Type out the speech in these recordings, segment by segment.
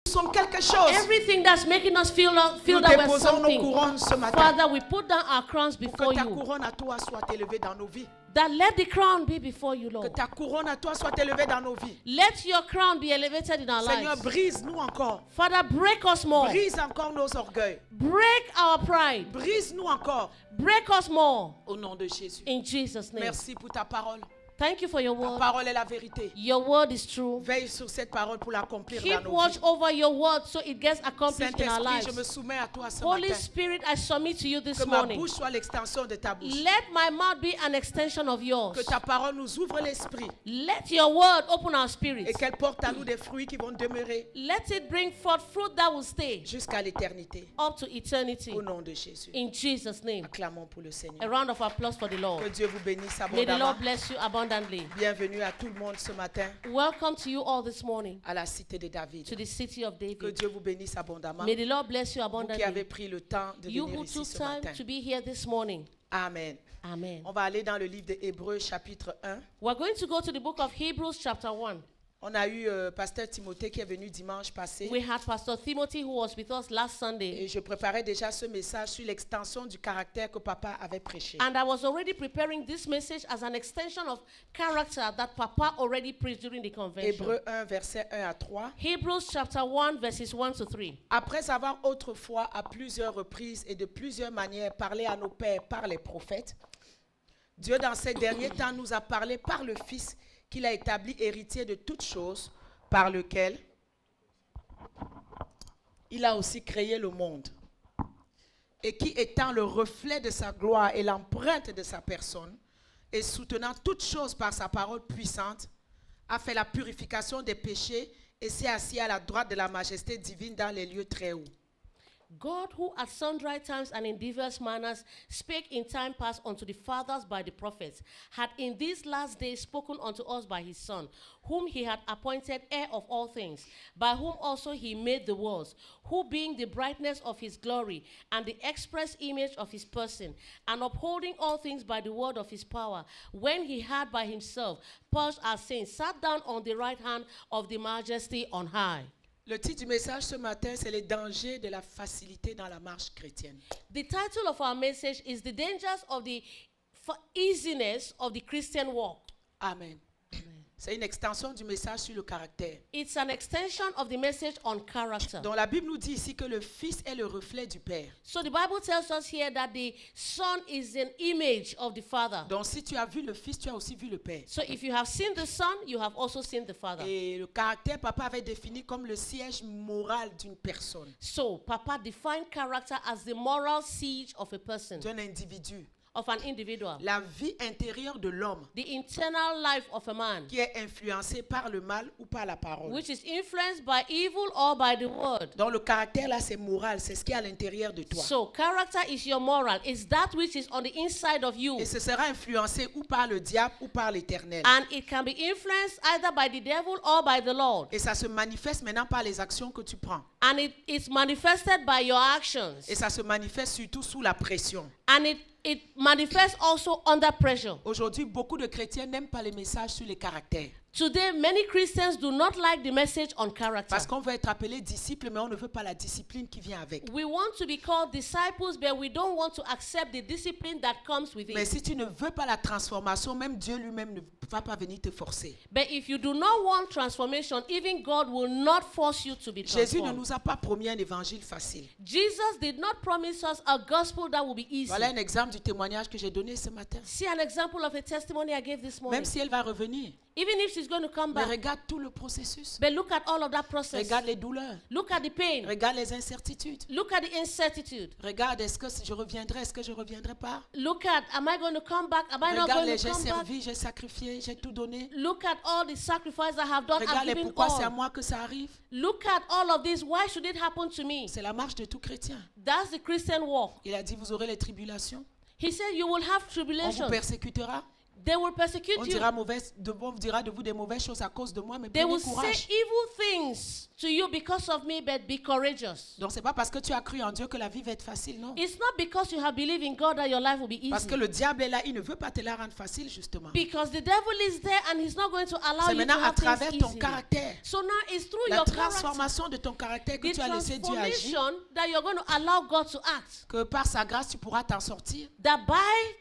sommes quelque chose. Everything that's making us feel Nous that we're déposons nos something. couronnes ce matin. Father, we put down our crowns Pour before que ta you. couronne à toi soit élevée dans nos vies. That let the crown be before you, Que Lord. ta couronne à toi soit élevée dans nos vies. Let your crown be elevated in our Seigneur, lives. brise-nous encore. Father, break us more. Brise encore nos orgueils. Break our pride. Brise-nous encore. Break us more. Au nom de Jésus. In Jesus' name. Merci pour ta parole. Thank you for your Ta word. parole est la vérité. Your word is true. Veille sur cette parole pour l'accomplir dans Keep nos watch vies. over your word so it gets accomplished in our Saint-Esprit, je lives. me soumets à toi ce Holy matin. Spirit, I submit to you this Que ma morning. bouche soit l'extension de ta bouche. Let my mouth be an extension of yours. Que ta parole nous ouvre l'esprit Let your word open our et spirits. qu'elle porte à nous des fruits qui vont demeurer Let it bring forth fruit that will stay jusqu'à l'éternité. up to eternity. Au nom de Jésus. In Jesus' name. Acclamons pour le Seigneur. A round of applause for the Que Lord. Dieu vous bénisse May the abondamment. Lord bless you abundantly. Bienvenue à tout le monde ce matin Welcome to you all this morning à la cité de David. to the city of Que David. Dieu vous bénisse abondamment. May the Lord bless you Vous qui avez abundantly. pris le temps de You venir who ici took ce time matin. to be here this morning. Amen. Amen. On va aller dans le livre de Hébreux chapitre 1. We're going to go to the book of Hebrews chapter 1. On a eu Pasteur Timothée qui est venu dimanche passé. We had Pastor Timothy who was with us last Sunday. Et je préparais déjà ce message sur l'extension du caractère que papa avait prêché. And I was already preparing this message as an extension of character that Papa already preached during the convention. Hébreux 1, verset 1 à 3. Hebrews chapter 1 verses 1 to 3. Après avoir autrefois à plusieurs reprises et de plusieurs manières parlé à nos pères par les prophètes, Dieu dans ces derniers temps nous a parlé par le Fils qu'il a établi héritier de toutes choses, par lequel il a aussi créé le monde, et qui étant le reflet de sa gloire et l'empreinte de sa personne, et soutenant toutes choses par sa parole puissante, a fait la purification des péchés et s'est assis à la droite de la majesté divine dans les lieux très hauts. God, who at sundry times and in diverse manners spake in time past unto the fathers by the prophets, had in these last days spoken unto us by his Son, whom he had appointed heir of all things, by whom also he made the worlds, who being the brightness of his glory and the express image of his person, and upholding all things by the word of his power, when he had by himself purged our sins, sat down on the right hand of the majesty on high. Le titre du message ce matin, c'est les dangers de la facilité dans la marche chrétienne. The title of our message is The Dangers of the Easiness of the Christian Walk. Amen. C'est une extension du message sur le caractère. It's an extension of the message on character. Donc la Bible nous dit ici que le Fils est le reflet du Père. So the Bible tells us here that the Son is an image of the Father. Donc si tu as vu le Fils, tu as aussi vu le Père. So if you have seen the Son, you have also seen the Father. Et le caractère, papa avait défini comme le siège moral d'une personne, So Papa defined character as the moral siege of a person, d'un individu. of an individual. La vie intérieure de l'homme The internal life of a man, qui est influencée par le mal ou par la parole. which is influenced by evil or by the word. Donc le caractère là, c'est moral, c'est ce qui est à l'intérieur de toi. So character is your moral. It's that which is on the inside of you. Et ce sera influencé ou par le diable ou par l'Éternel. And it can be influenced either by the devil or by the Lord. Et ça se manifeste maintenant par les actions que tu prends. And it is manifested by your actions. Et ça se manifeste surtout sous la pression. And it manifests also under pressure. Aujourd'hui, beaucoup de chrétiens n'aiment pas les messages sur les caractères. Today, many Christians do not like the message on character. Parce qu'on veut être appelé disciple, mais on ne veut pas la discipline qui vient avec. We want to be called disciples, but we don't want to accept the discipline that comes with Mais it. si tu ne veux pas la transformation, même Dieu lui-même ne va pas venir te forcer. But if you do not want transformation, even God will not force you to be Jésus ne transformed. nous a pas promis un évangile facile. Jesus did not promise us a gospel that will be easy. Voilà un exemple du témoignage que j'ai donné ce matin. See an example of a testimony I gave this morning. Même si elle va revenir, Even if she's going to come mais back, regarde tout le processus. but look at all of that process. Regarde les douleurs. Look at the pain. Regarde les incertitudes. Look at the incertitude. Regarde, est-ce que je reviendrai, est-ce que je ne reviendrai pas? Look at, am I going to come back? Am I not Regarde, going j'ai to come back? servi, j'ai sacrifié, j'ai tout donné. Look at all the sacrifice I have done. Regarde I've given pourquoi c'est à all. moi que ça arrive. Look at all of this. Why should it happen to me? C'est la marche de tout chrétien. That's the Christian walk. Il a dit, vous aurez les tribulations, He said, you will have on vous tribulation. persécutera, They will persecute On you. dira de vous des mauvaises choses à cause de moi, mais They prenez will say courage. evil things to you because of me, but be courageous. Donc c'est pas parce que tu as cru en Dieu que la vie va être facile, non. It's not because you have believed in God that your life will be Parce que easy. le diable est là, il ne veut pas te la rendre facile, justement. Because the devil is there and he's not going to allow C'est you to maintenant à have travers things ton easy. caractère, So now it's through la your character, transformation de ton caractère que the tu as laissé Dieu agir, transformation that you're going to allow God to act. que par sa grâce tu pourras t'en sortir That by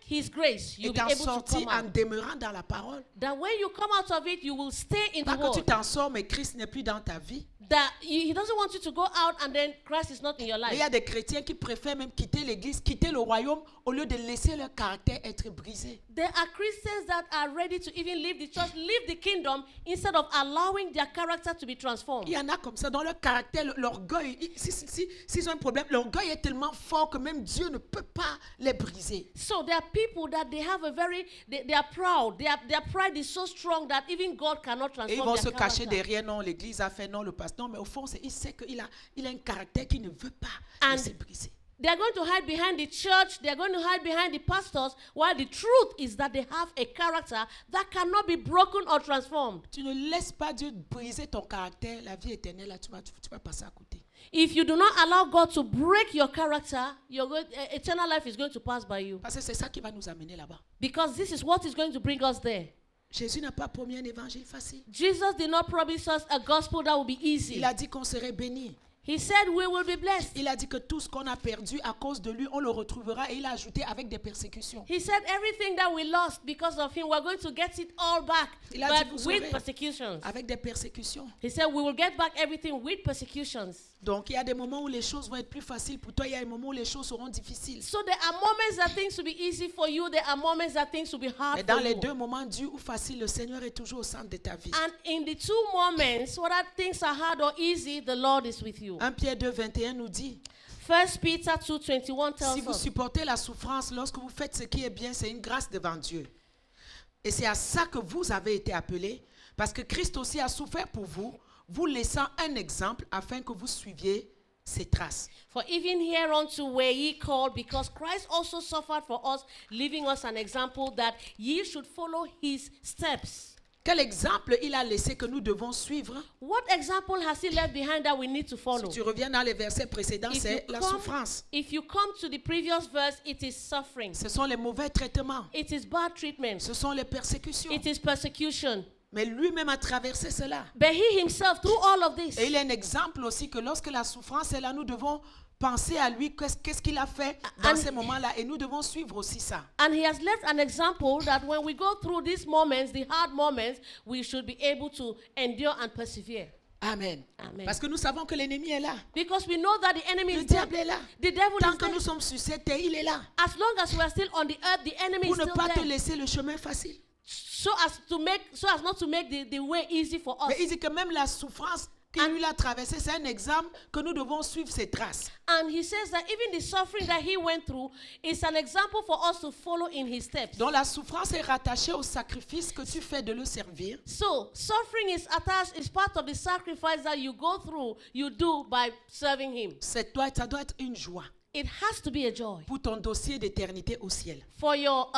his grace et you'll be t'en able to sortir come en out. demeurant dans la parole. That when you come out of it, you will stay in the Pas que tu word. t'en sors, mais Christ n'est plus dans ta vie. That he doesn't want you to go out and then Christ is not in your Mais il y a life. des chrétiens qui préfèrent même quitter l'église, quitter le royaume, au lieu de laisser leur caractère être brisé. There are Christians that are ready to even leave the church, leave the kingdom, instead of allowing their character to be transformed. Il y en a comme ça, dans leur caractère, l'orgueil, s'ils ont un problème, l'orgueil est tellement fort que même Dieu ne peut pas les briser. So there are people that they have a very, they are proud. Their pride is so strong that even God cannot Et ils transform vont their se cacher character. derrière, non, l'église a fait, non, le pasteur. Non, mais au fond, il sait qu'il a un caractère qui ne veut pas And laisser briser. They are going to hide behind the church. They are going to hide behind the pastors, while the truth is that they have a character that cannot be broken or transformed. Tu ne laisses pas Dieu briser ton caractère, la vie éternelle, là, tu vas passer à côté. If you do not allow God to break your character, eternal life is going to pass by you. Parce que c'est ça qui va nous amener là-bas. Because this is what is going to bring us there. Jésus n'a pas promis un évangile facile. Jesus did not promise us a gospel that will be easy. Il a dit qu'on serait bénis. He said we will be blessed. Il a dit que tout ce qu'on a perdu à cause de lui, on le retrouvera. Et il a ajouté avec des persécutions. He said everything that we lost because of him, we're going to get it all back, Il a dit, but vous with saurez, persecutions. avec des persécutions. He said we will get back everything with persecutions. Donc il y a des moments où les choses vont être plus faciles pour toi. Il y a des moments où les choses seront difficiles. So there are moments that things will be easy for you. There are moments that things will be hard Mais dans for les you. deux moments durs ou faciles, le Seigneur est toujours au centre de ta vie. And in the two moments, whether things are hard or easy, the Lord is with you. 1 Pierre 2, 21 nous dit, 1 Peter 2:21 si tells vous us, supportez la souffrance lorsque vous faites ce qui est bien, c'est une grâce devant Dieu. Et c'est à ça que vous avez été appelés, parce que Christ aussi a souffert pour vous, vous laissant un exemple afin que vous suiviez ses traces. for even hereunto were ye called, because Christ also suffered for us, leaving us an example that ye should follow his steps. Quel exemple il a laissé que nous devons suivre? What example has he left behind that we need to Si follow? tu reviens dans les versets précédents, c'est la souffrance. If you come to the previous verse, it is suffering. Ce sont les mauvais traitements. It is bad treatment. Ce sont les persécutions. It is persecution. Mais lui-même a traversé cela. But he himself, through all of this, Et il est un exemple aussi que lorsque la souffrance est là, nous devons penser à lui, qu'est-ce qu'il a fait dans ces moments-là. Et nous devons suivre aussi ça. and he has left an example that when we go through these moments, the hard moments, we should be able to endure and persevere. Amen. Amen. Parce que nous savons que l'ennemi est là. Because we know that the enemy Le is there. diable est là. The devil Tant is que nous there. sommes sur cette terre, il est là. As long as we are still on the earth, the enemy is Pour ne still pas te there. laisser le chemin facile. So as not to make the way easy for us. Mais il dit que même la souffrance qu'il lui a traversée, c'est un exemple que nous devons suivre ses traces. And he says that even the suffering that he went through is an example for us to follow in his steps. Donc la souffrance est rattachée au sacrifice que tu fais de le servir. So suffering is attached, is part of the sacrifice that you go through, you do by serving him. Ça doit être une joie It has to be a joy pour ton dossier d'éternité au ciel. for your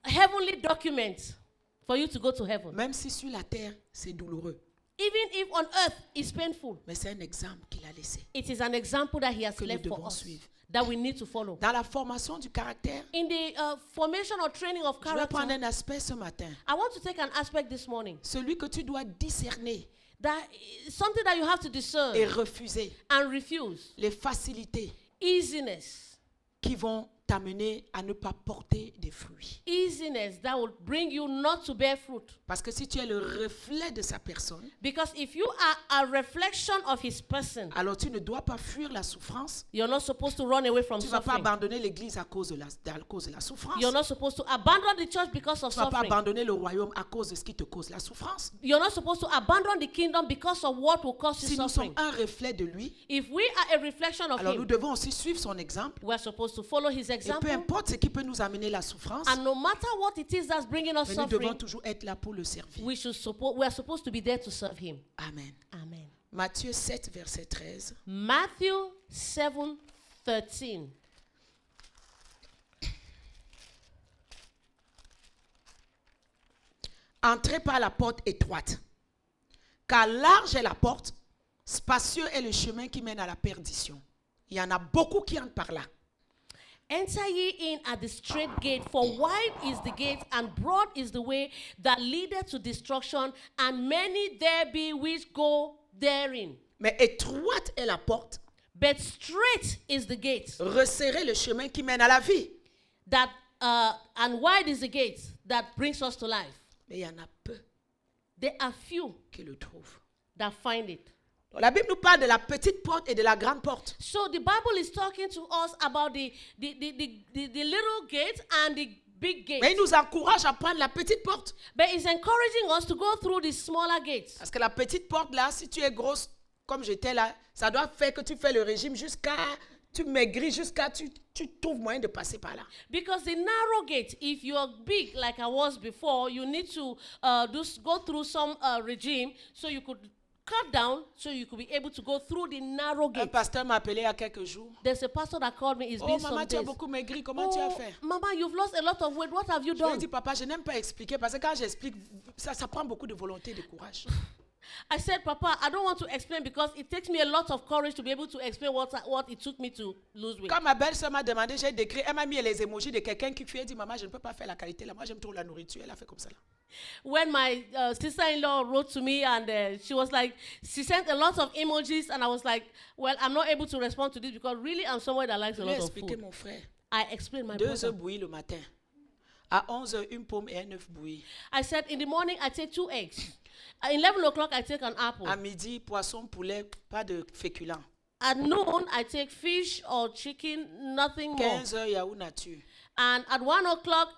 heavenly documents for you to go to heaven. Même si sur la terre, c'est douloureux. Even if on earth it's painful, Mais c'est un exemple qu'il a laissé. it is an example that he has Que nous left for devons us suivre. that we need to follow. Dans la formation du caractère, In the formation or training of je vais prendre character, un aspect ce matin. I want to take an aspect this morning. Celui que tu dois discerner That is something that you have to discern et refuser. and refuse. Les facilités Easiness. qui vont t'amener à ne pas porter des fruits. Easiness that will bring you not to bear fruit. Parce que si tu es le reflet de sa personne, Because if you are a reflection of his person, alors tu ne dois pas fuir la souffrance. you're not supposed to run away from Tu ne vas pas suffering. abandonner l'église à cause de la souffrance. You're not supposed to abandon the church because of Tu ne vas pas suffering. abandonner le royaume à cause de ce qui te cause la souffrance. You're not supposed to abandon the kingdom because of what will cause you Si nous sommes suffering. un reflet de lui, If we are a reflection of alors nous him, devons aussi suivre son exemple. we're supposed to follow his Et peu example. importe ce qui peut nous amener la souffrance, And no matter what it is that's bringing us mais nous devons suffering, toujours être là pour le servir. we are supposed to be there to serve him. Amen. Amen. Matthieu 7, verset 13. Matthew 7:13. entrez par la porte étroite. Car large est la porte, spacieux est le chemin qui mène à la perdition. Il y en a beaucoup qui entrent par là. Enter ye in at the straight gate, for wide is the gate, and broad is the way that leadeth to destruction, and many there be which go therein. Mais étroite est la porte, But straight is the gate, resserrez le chemin qui mène à la vie. that and wide is the gate that brings us to life. Mais il y en a peu There are few qui le trouvent. that find it. Donc, la Bible nous parle de la petite porte et de la grande porte. So the Bible is talking to us about the little gate and the big Mais gate. il nous encourage à prendre la petite porte. But it's encouraging us to go through the smaller gates. Parce que la petite porte là, si tu es grosse comme j'étais là, ça doit faire que tu fais le régime jusqu'à, tu maigris jusqu'à, tu trouves moyen de passer par là. Because the narrow gate, if you're big like I was before, you need to go through some regime so you could cut down so you could be able to go through the narrow Un gate. pasteur m'a appelé il y a quelques jours. There's a pastor that called me. It's Oh been maman, some tu as days. beaucoup maigri, comment tu as fait? Mama, you've lost a lot of weight. What have you Je lui ai done? dit, papa, je n'aime pas expliquer parce que quand j'explique, ça prend beaucoup de volonté et de courage. I said, Papa, I don't want to explain because it takes me a lot of courage to be able to explain what it took me to lose weight. Quand ma belle-sœur m'a demandé, j'ai décrit, elle m'a mis les émojis de quelqu'un qui fuit. Elle dit, maman, je ne peux pas faire la qualité là. Moi, j'aime trop la nourriture. Elle a fait comme ça là. When my sister-in-law wrote to me and she was like, she sent a lot of emojis and I was like, well, I'm not able to respond to this because really I'm someone that likes Je a lui ai lot of expliqué, food. mon frère. I explained my 2 brother. œufs bouillis le matin. À 11 heures, une pomme et un œuf bouilli. I said, in the morning, I take 2 eggs. At 11 o'clock, I take an apple. À midi, poisson, poulet, pas de féculents. At noon, I take fish or chicken, nothing more. 15 heures, yaourt nature. And at 1 o'clock,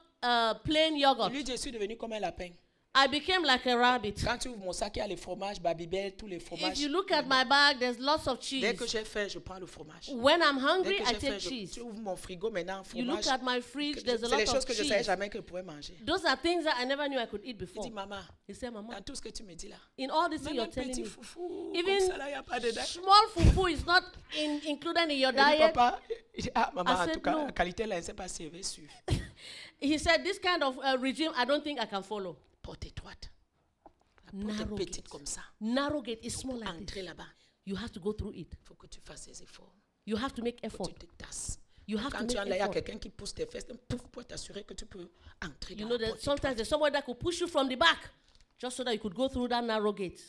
plain yogurt. Lui, je suis devenu comme un lapin. I became like a rabbit. Quand tu ouvres mon sac, il y a les fromages, Babybel, tous les fromages. If you look at my bag, there's lots of Dès que cheese. j'ai faim, je prends le fromage. When I'm Dès hungry, que I j'ai take faim, cheese. tu ouvres mon frigo maintenant, You look fromage. at my fridge, there's a C'est les lot choses of que je ne savais cheese. jamais que je pourrais manger. Those are things that I never knew I could eat Il before. dit, maman, He said, Mama, dans tout ce que tu me dis là, in all this thing même you're un telling petit me, foufou, even comme ça là, il n'y a pas dedans. small fufu is not included in your Il dit, diet. papa, il dit, ah maman, I en said, tout cas, no. la qualité là, je ne sais pas si elle va suivre. He said, this kind of regime, I don't think I can follow. Porte étroite. La porte Narrow est petite gate. comme ça. Narrow gate is small like Entrer this. là-bas, You have to go through it. il faut que tu fasses des efforts. You have to make Il faut effort. que tu te tasses. You have to Quand tu make en là, il y a effort. quelqu'un qui pousse tes fesses, pouf, pour t'assurer que tu peux entrer You dans know la that porte sometimes étroite. there's someone that could push you from the back just so that you could go through that narrow gate.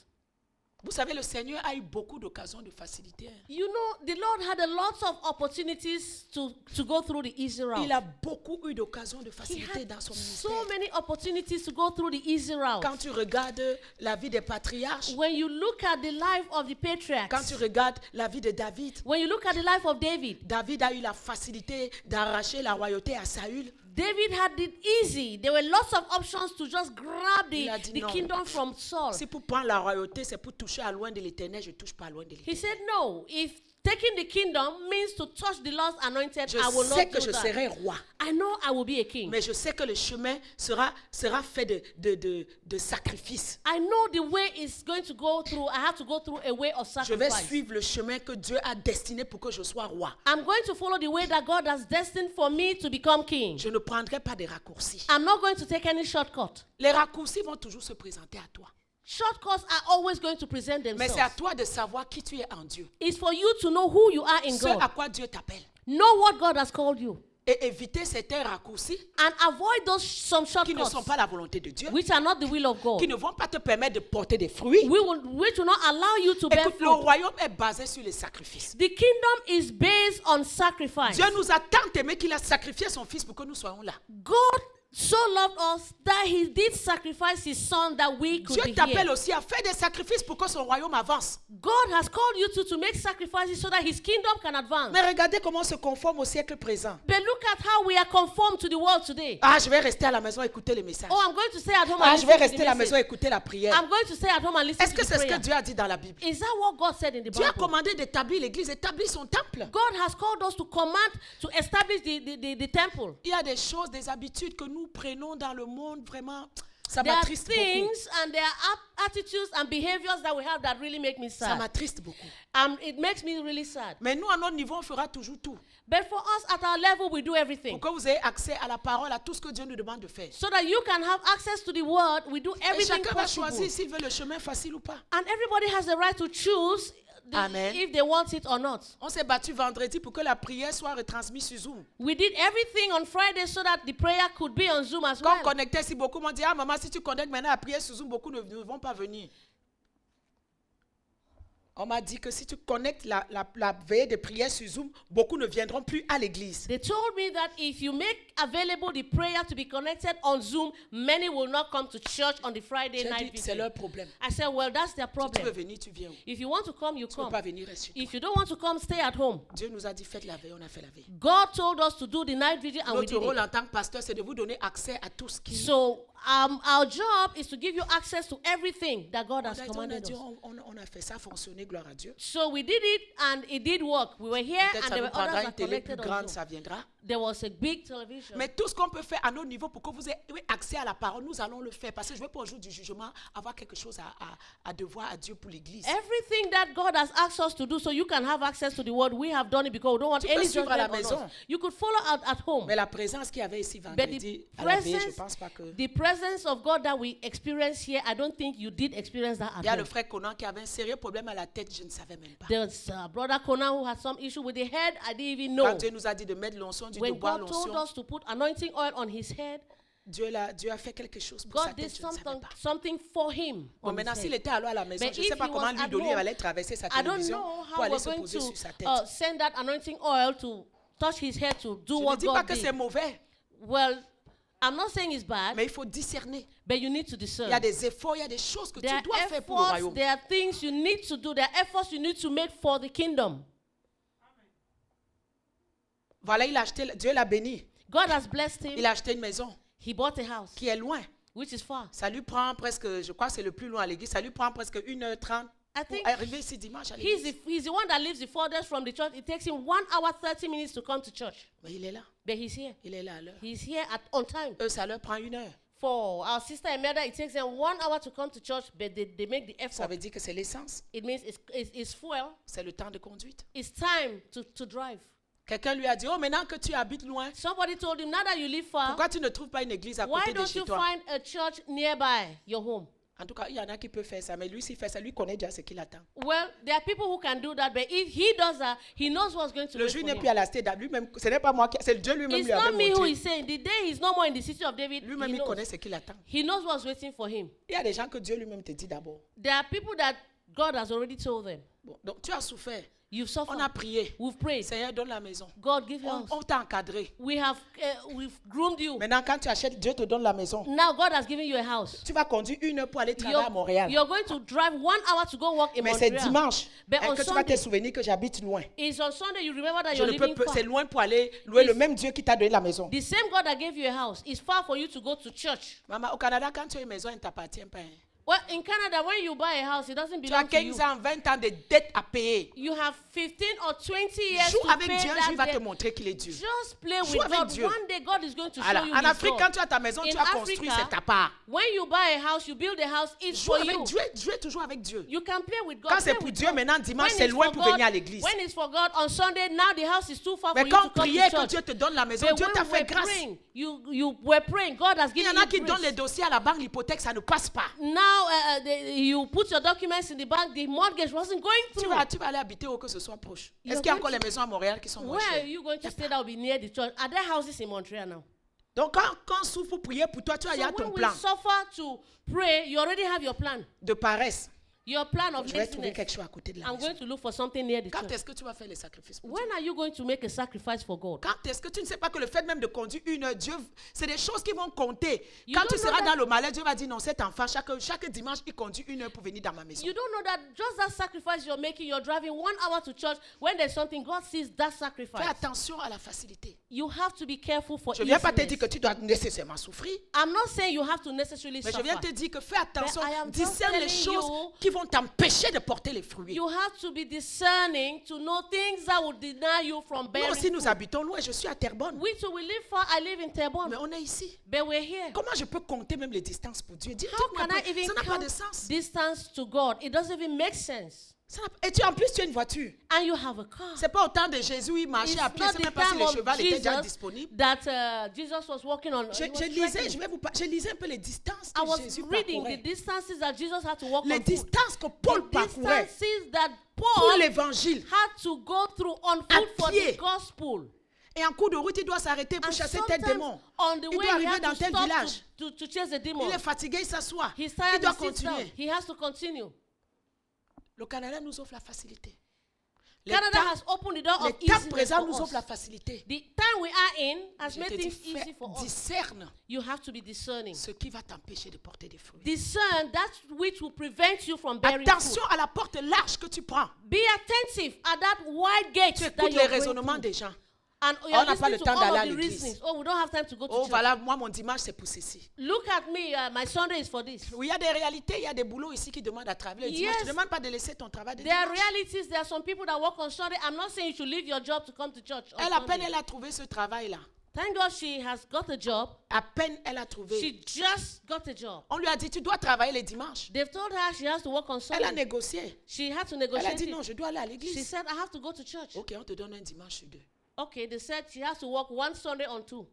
Vous savez, le Seigneur a eu beaucoup d'occasions de facilité. You know, the Lord had a lot of opportunities to go through the easy route. Il a beaucoup eu d'occasions de He facilité had dans son so ministère. many opportunities to go through the easy route. Quand tu regardes la vie des patriarches, When you look at the life of the quand patriarchs, tu regardes la vie de David, when you look at the life of David, David a eu la facilité d'arracher la royauté à Saül. David had it easy. There were lots of options to just grab Il a dit the non. kingdom from Saul. Si pour prendre la royauté, c'est pour toucher à loin de l'éternel, je ne touche pas à loin de He l'éternel. said, no, if taking the kingdom means to touch the Lord's anointed, Je I will sais not que do je that. serai roi, I know I will be a king. mais je sais que le chemin sera fait de sacrifices. I know the way is going to go through. I have to go through a way of Je vais sacrifice. suivre le chemin que Dieu a destiné pour que je sois roi. I'm going to follow the way that God has destined for me to become king. Je ne prendrai pas des raccourcis. I'm not going to take any shortcut. Les raccourcis vont toujours se présenter à toi. Shortcuts are always going to present Mais c'est à themselves. toi de savoir qui tu es en Dieu. It's for you to know who you are in Ce à God. quoi Dieu t'appelle. Know what God has called you. Et éviter certains raccourcis And avoid some qui ne sont shortcuts pas la volonté de Dieu. which are not the will of God. Qui ne vont pas te permettre de porter des fruits. Which will not allow you to bear Écoute, le fruit. royaume est basé sur les sacrifices. The kingdom is based on sacrifice. Dieu nous a tant aimé qu'il a sacrifié son fils pour que nous soyons là. God so loved us that he did sacrifice his son that we could Dieu be t'appelle here. aussi à faire des sacrifices pour que son royaume avance. God has called you to make sacrifices so that his kingdom can advance. Mais regardez comment on se conforme au siècle présent. But look at how we are conformed to the world today. Ah, je vais rester à la maison écouter les messages. Oh, I'm going to stay at home Ah, and je vais listen to rester à la the maison message. écouter la prière. I'm going to stay at home and listen Est-ce to que the c'est ce que prayer. Dieu a dit dans la Bible? Is that what God said in the Dieu a Bible? commandé d'établir l'église, établir son temple. God has called us to command to establish the temple. Il y a des choses, des habitudes que nous prenons dans le monde vraiment. Ça There are m'attriste beaucoup. things and there are attitudes and behaviors that we have that really make me Ça sad. m'attriste beaucoup. It makes me really sad. Mais nous, à notre niveau, on fera toujours tout. But for us at our level, we do everything. Pour que vous ayez accès à la parole, à tout ce que Dieu nous demande de faire. So that you can have access to the word, we do Et everything chacun va possible. choisir s'il veut le chemin facile ou pas. And everybody has the right to choose Amen. if they want it or not. On s'est battu vendredi pour que la prière soit retransmise sur Zoom. We did everything on Friday so that the prayer could be on Zoom as Quand on well. connectait, si beaucoup m'ont dit, ah maman, si tu connectes maintenant la prière sur Zoom, beaucoup ne vont pas venir. On m'a dit que si tu connectes la veillée de prière sur Zoom, beaucoup ne viendront plus à l'église. They told me that if you make available the prayer to be connected on Zoom, many will not come to church on the Friday J'ai night dit, c'est visit. leur problème. I said, well, that's their Si tu veux problem. venir, tu viens. If you want to come, you Tu ne peux come. pas venir, reste chez toi. If you don't want to come, stay at home. Dieu nous a dit, faites la veille, on a fait la veille. God told us to do the night vigil and we Notre did rôle it. en tant que pasteur, c'est de vous donner accès à tout ce qui... So our job is to give you access to everything that God has commanded us. On a fait ça fonctionner, gloire à Dieu. So we did it and it did work. We were here Peut-être and ça there nous were prendra others une that télé plus connected on grande, Zoom. ça viendra. There was a big television. Mais tout ce qu'on peut faire à notre niveau pour que vous ayez accès à la parole, nous allons le faire. Parce que je veux pas au jour du jugement avoir quelque chose à devoir à Dieu pour l'église. Everything that God has asked us to do so you can have access to the word, we have done it because we don't want Tu peux any suivre à la judgment on maison. us. You could follow out at home. Mais la présence qu'il y avait ici But vendredi the à la veille, je presence, pense pas que... the presence of God that we experience here, I don't think you did experience that Il y at a le home. frère Conan qui avait un sérieux problème à la tête, je ne savais même pas. There's brother Conan who had some issue with the head. I didn't even Quand know. Dieu nous a dit de mettre l'onction, de When boire God told l'onction, us to put anointing oil on his head, Dieu a fait quelque chose pour sa God did tête, je ne savais pas. something for him. Bon, on maintenant, his s'il head. était allé à la maison, But je ne sais if pas he comment was l'huile at d'olive home, allait traverser sa I don't télévision know pour how aller we're se going poser sur sa tête. to send that anointing oil to touch his head to do Je ne what dis pas God que c'est did. mauvais, Well, I'm not saying it's bad, mais il faut discerner. but you need to Il y a discern. des efforts, il y a des choses que There tu dois are faire pour le efforts, royaume. there are things you need to do, there are efforts you need to make for the kingdom. Voilà, Dieu l'a béni. God has blessed Il him. a acheté une maison He bought a house, qui est loin. which is far. Ça lui prend presque, je crois que c'est le plus loin à l'église, ça lui prend presque 1h30 I pour think arriver ici dimanche à l'église. he's the one that lives the furthest from the church. It takes him 1 hour, 30 minutes to come to church. Mais il est là, But he's here. il est là à l'heure. He's here on time. Eux, ça leur prend 1 heure. For our sister and mother, it takes them 1 hour to come to church, but they make the Ça effort. veut dire que c'est l'essence, It means it's fuel. c'est le temps de conduite. It's time to drive. Quelqu'un lui a dit, oh, maintenant que tu habites loin, Somebody told him, now that you live far, pourquoi tu ne trouves pas une église à why côté de don't chez you toi? find a church nearby your home? En tout cas, il y en a qui peuvent faire ça, mais lui, s'il fait ça, lui connaît déjà ce qu'il attend. Well, there are people who can do that, but if he does that, he knows what's going to Le wait juge for n'est him. plus à la cité, lui-même, ce n'est pas moi, c'est Dieu lui-même It's lui avait not me who montré. is saying. The day he's no more in the city of David, Lui-même, he il connaît knows. ce qu'il attend. He knows what's waiting for him. Il y a des gens que Dieu lui-même te dit d'abord. There are people that God has already told them. Bon, donc, tu as souffert. You've suffered. On a prié. We've prayed. Seigneur, donne la maison. God give you house. On t'a encadré. We've groomed you. Maintenant, quand tu achètes, Dieu te donne la maison. Now God has given you a house. Tu vas conduire 1 heure pour aller travailler à Montréal. You're going to drive 1 hour to go work in Mais c'est Montreal. dimanche But hein, on que tu vas te Sunday, souvenir que j'habite loin. it's on Sunday you remember that Je you're ne peux living pas, far. c'est loin pour aller louer le It's- même Dieu qui t'a donné la maison. The same God that gave you a house is far for you to go to church. Maman, au Canada, quand tu as une maison, elle ne t'appartient pas. Hein. Well, in Canada, when you buy a house, it doesn't Tu as belong to you. 15 ans, 20 ans de dettes à payer. You have 15 or 20 years Joue to avec pay Dieu, that Dieu va te debt. montrer qu'il est Dieu. Just play Joue with avec God. Dieu. One day God is going to Voilà. show you En his Afrique, God. quand tu as ta maison, In tu as construit, Africa, c'est ta part. When you buy a house, you build a house, it's Joue for avec you. Dieu, jouez toujours avec Dieu. You can play with God. Quand play c'est pour with Dieu, God. maintenant, dimanche, When c'est it's loin for pour God- venir à l'église. When it's for God, on Sunday, now the house is too far Mais for you quand to on come priait to que church. Dieu te donne la maison, But Dieu when t'a we fait were grâce. praying, you were praying, God has Il y given en a you qui donnent les grace. dossiers à la banque, l'hypothèque, ça ne passe pas. Now you put your documents in the bank, the mortgage wasn't going Tu through. vas aller habiter où que ce soit proche. You're Est-ce qu'il y a going encore to- les maisons à Montréal qui sont moins Where are chères? you going to stay that will be near the church? Are there houses in Montreal now? Donc quand on souffre pour prier pour toi, tu as So déjà ton when we plan suffer to pray, you already have your plan. de paresse. Your plan of Je vais trouver laziness. quelque chose à côté de la I'm maison. going to look for something near the Quand church. est-ce que tu vas faire les sacrifices pour Dieu? When are you going to make a sacrifice for God? Quand est-ce que tu ne sais pas que le fait même de conduire 1 heure, Dieu, c'est des choses qui vont compter. You Quand don't tu know seras that- dans le malheur, Dieu va dire non, cet enfant, chaque dimanche, il conduit 1 heure pour venir dans ma maison. You don't know that just that sacrifice you're making, you're driving 1 hour to church. When there's something, God sees that sacrifice. Fais attention à la facilité. You have to be careful for Je ne viens pas te easiness. dire que tu dois nécessairement souffrir, I'm not saying you have to necessarily mais je suffer. viens te dire que fais attention, But I am just discerne les telling choses you, qui vont vont t'empêcher de porter les fruits. You have to be discerning to know things that will deny you from Nous bearing aussi, nous fruit. habitons loin. Je suis à Terrebonne. We too, we live far. I live in Terrebonne, Mais on est ici. but we're here. Comment je peux compter même les distances pour Dieu? How Dites-moi, can I even ça n'a pas de count sens. distance to God? It doesn't even make sense. Et en plus, tu as une voiture. And you have a car. C'est pas au temps de Jésus, il marchait It's à pied. not C'est the même pas si time les of chevaux étaient déjà Jesus disponibles. that Jesus was walking on. Je he was lisais, trekking. je lisais un peu les distances I que was Jésus reading the parcourait. distances that Jesus had to walk Les on foot. distances que Paul The parcourait distances that pour Paul l'évangile. had to go through on À foot for pied. the gospel. Et en cours de route, il doit s'arrêter pour And chasser tel sometimes démon. on the Il way doit he arriver had dans to tel stop village. to chase the demon. Il est fatigué, il s'assoit. He's Il tired, doit he sits down. continuer. He has to continue. Le Canada nous offre la facilité. Les Canada temps- has opened the door of les temps easiness présents for nous us. offrent la facilité. The time we are in has Je made te dis, things easy for us. discerne You have to be discerning. ce qui va t'empêcher de porter des fruits. Discern that which will prevent you from bearing fruit. Attention à la porte large que tu prends. Be attentive at that wide gate Tu that écoutes les you're going raisonnements through. des gens. And On you're n'a pas listening le to temps all d'aller à of the l'église. reasonings. Oh, we don't have time to go to Oh, church. voilà, moi, mon dimanche, c'est pour ceci. Look at me. My Sunday is for this. Oui, il y a des réalités, il y a des boulots ici qui demandent à travailler. Le dimanche, Yes. je ne demande pas de laisser ton travail de There are dimanche. realities. There are some people that work on Sunday. I'm not saying you should leave your job to come to church on Elle, à peine Sunday. elle a trouvé ce travail-là. Thank God she has got a job. À peine elle a trouvé. She just got a job. On lui a dit, tu dois travailler les dimanches. They've told her she has to work on Elle a Sunday. négocié. She had to Elle a negotiate dit, non, it. je dois aller à She l'église. said, I have to go to church. Ok, on te donne un dimanche sur deux. Okay, they said she has to work one Sunday on two.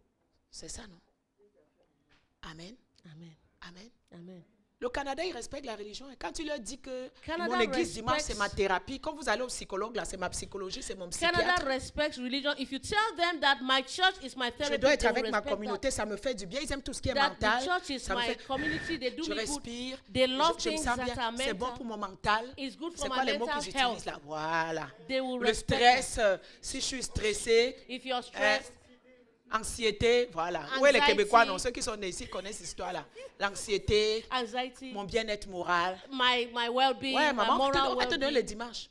C'est ça, non? Amen. Amen. Amen. Amen. Le Canada, il respecte la religion. Et quand tu leur dis que Canada mon église dimanche, c'est respects- ma thérapie. Quand vous allez au psychologue, là, c'est ma psychologie, c'est mon Canada psychiatre. respects religion. If you tell them that my church is my Je therapy, dois être they will avec ma respect communauté, ça me fait du bien. Ils aiment tout ce qui est that. That mental. the church is Ça me my fait... community. They do Je me good. respire. They love Je me things sens that bien. are C'est bon mental. pour mon mental. It's good for C'est my quoi les mots mental qu'ils utilisent health. là? Voilà. They will Le respect stress, si je suis stressé, If you're stressed, anxiété, voilà. Où est les Anxiety. Québécois? Non, ceux qui sont nés ici connaissent cette histoire-là. L'anxiété, anxiety, mon bien-être moral. my well-being, Ouais, my maman, on moral va te donner le well-being. dimanche.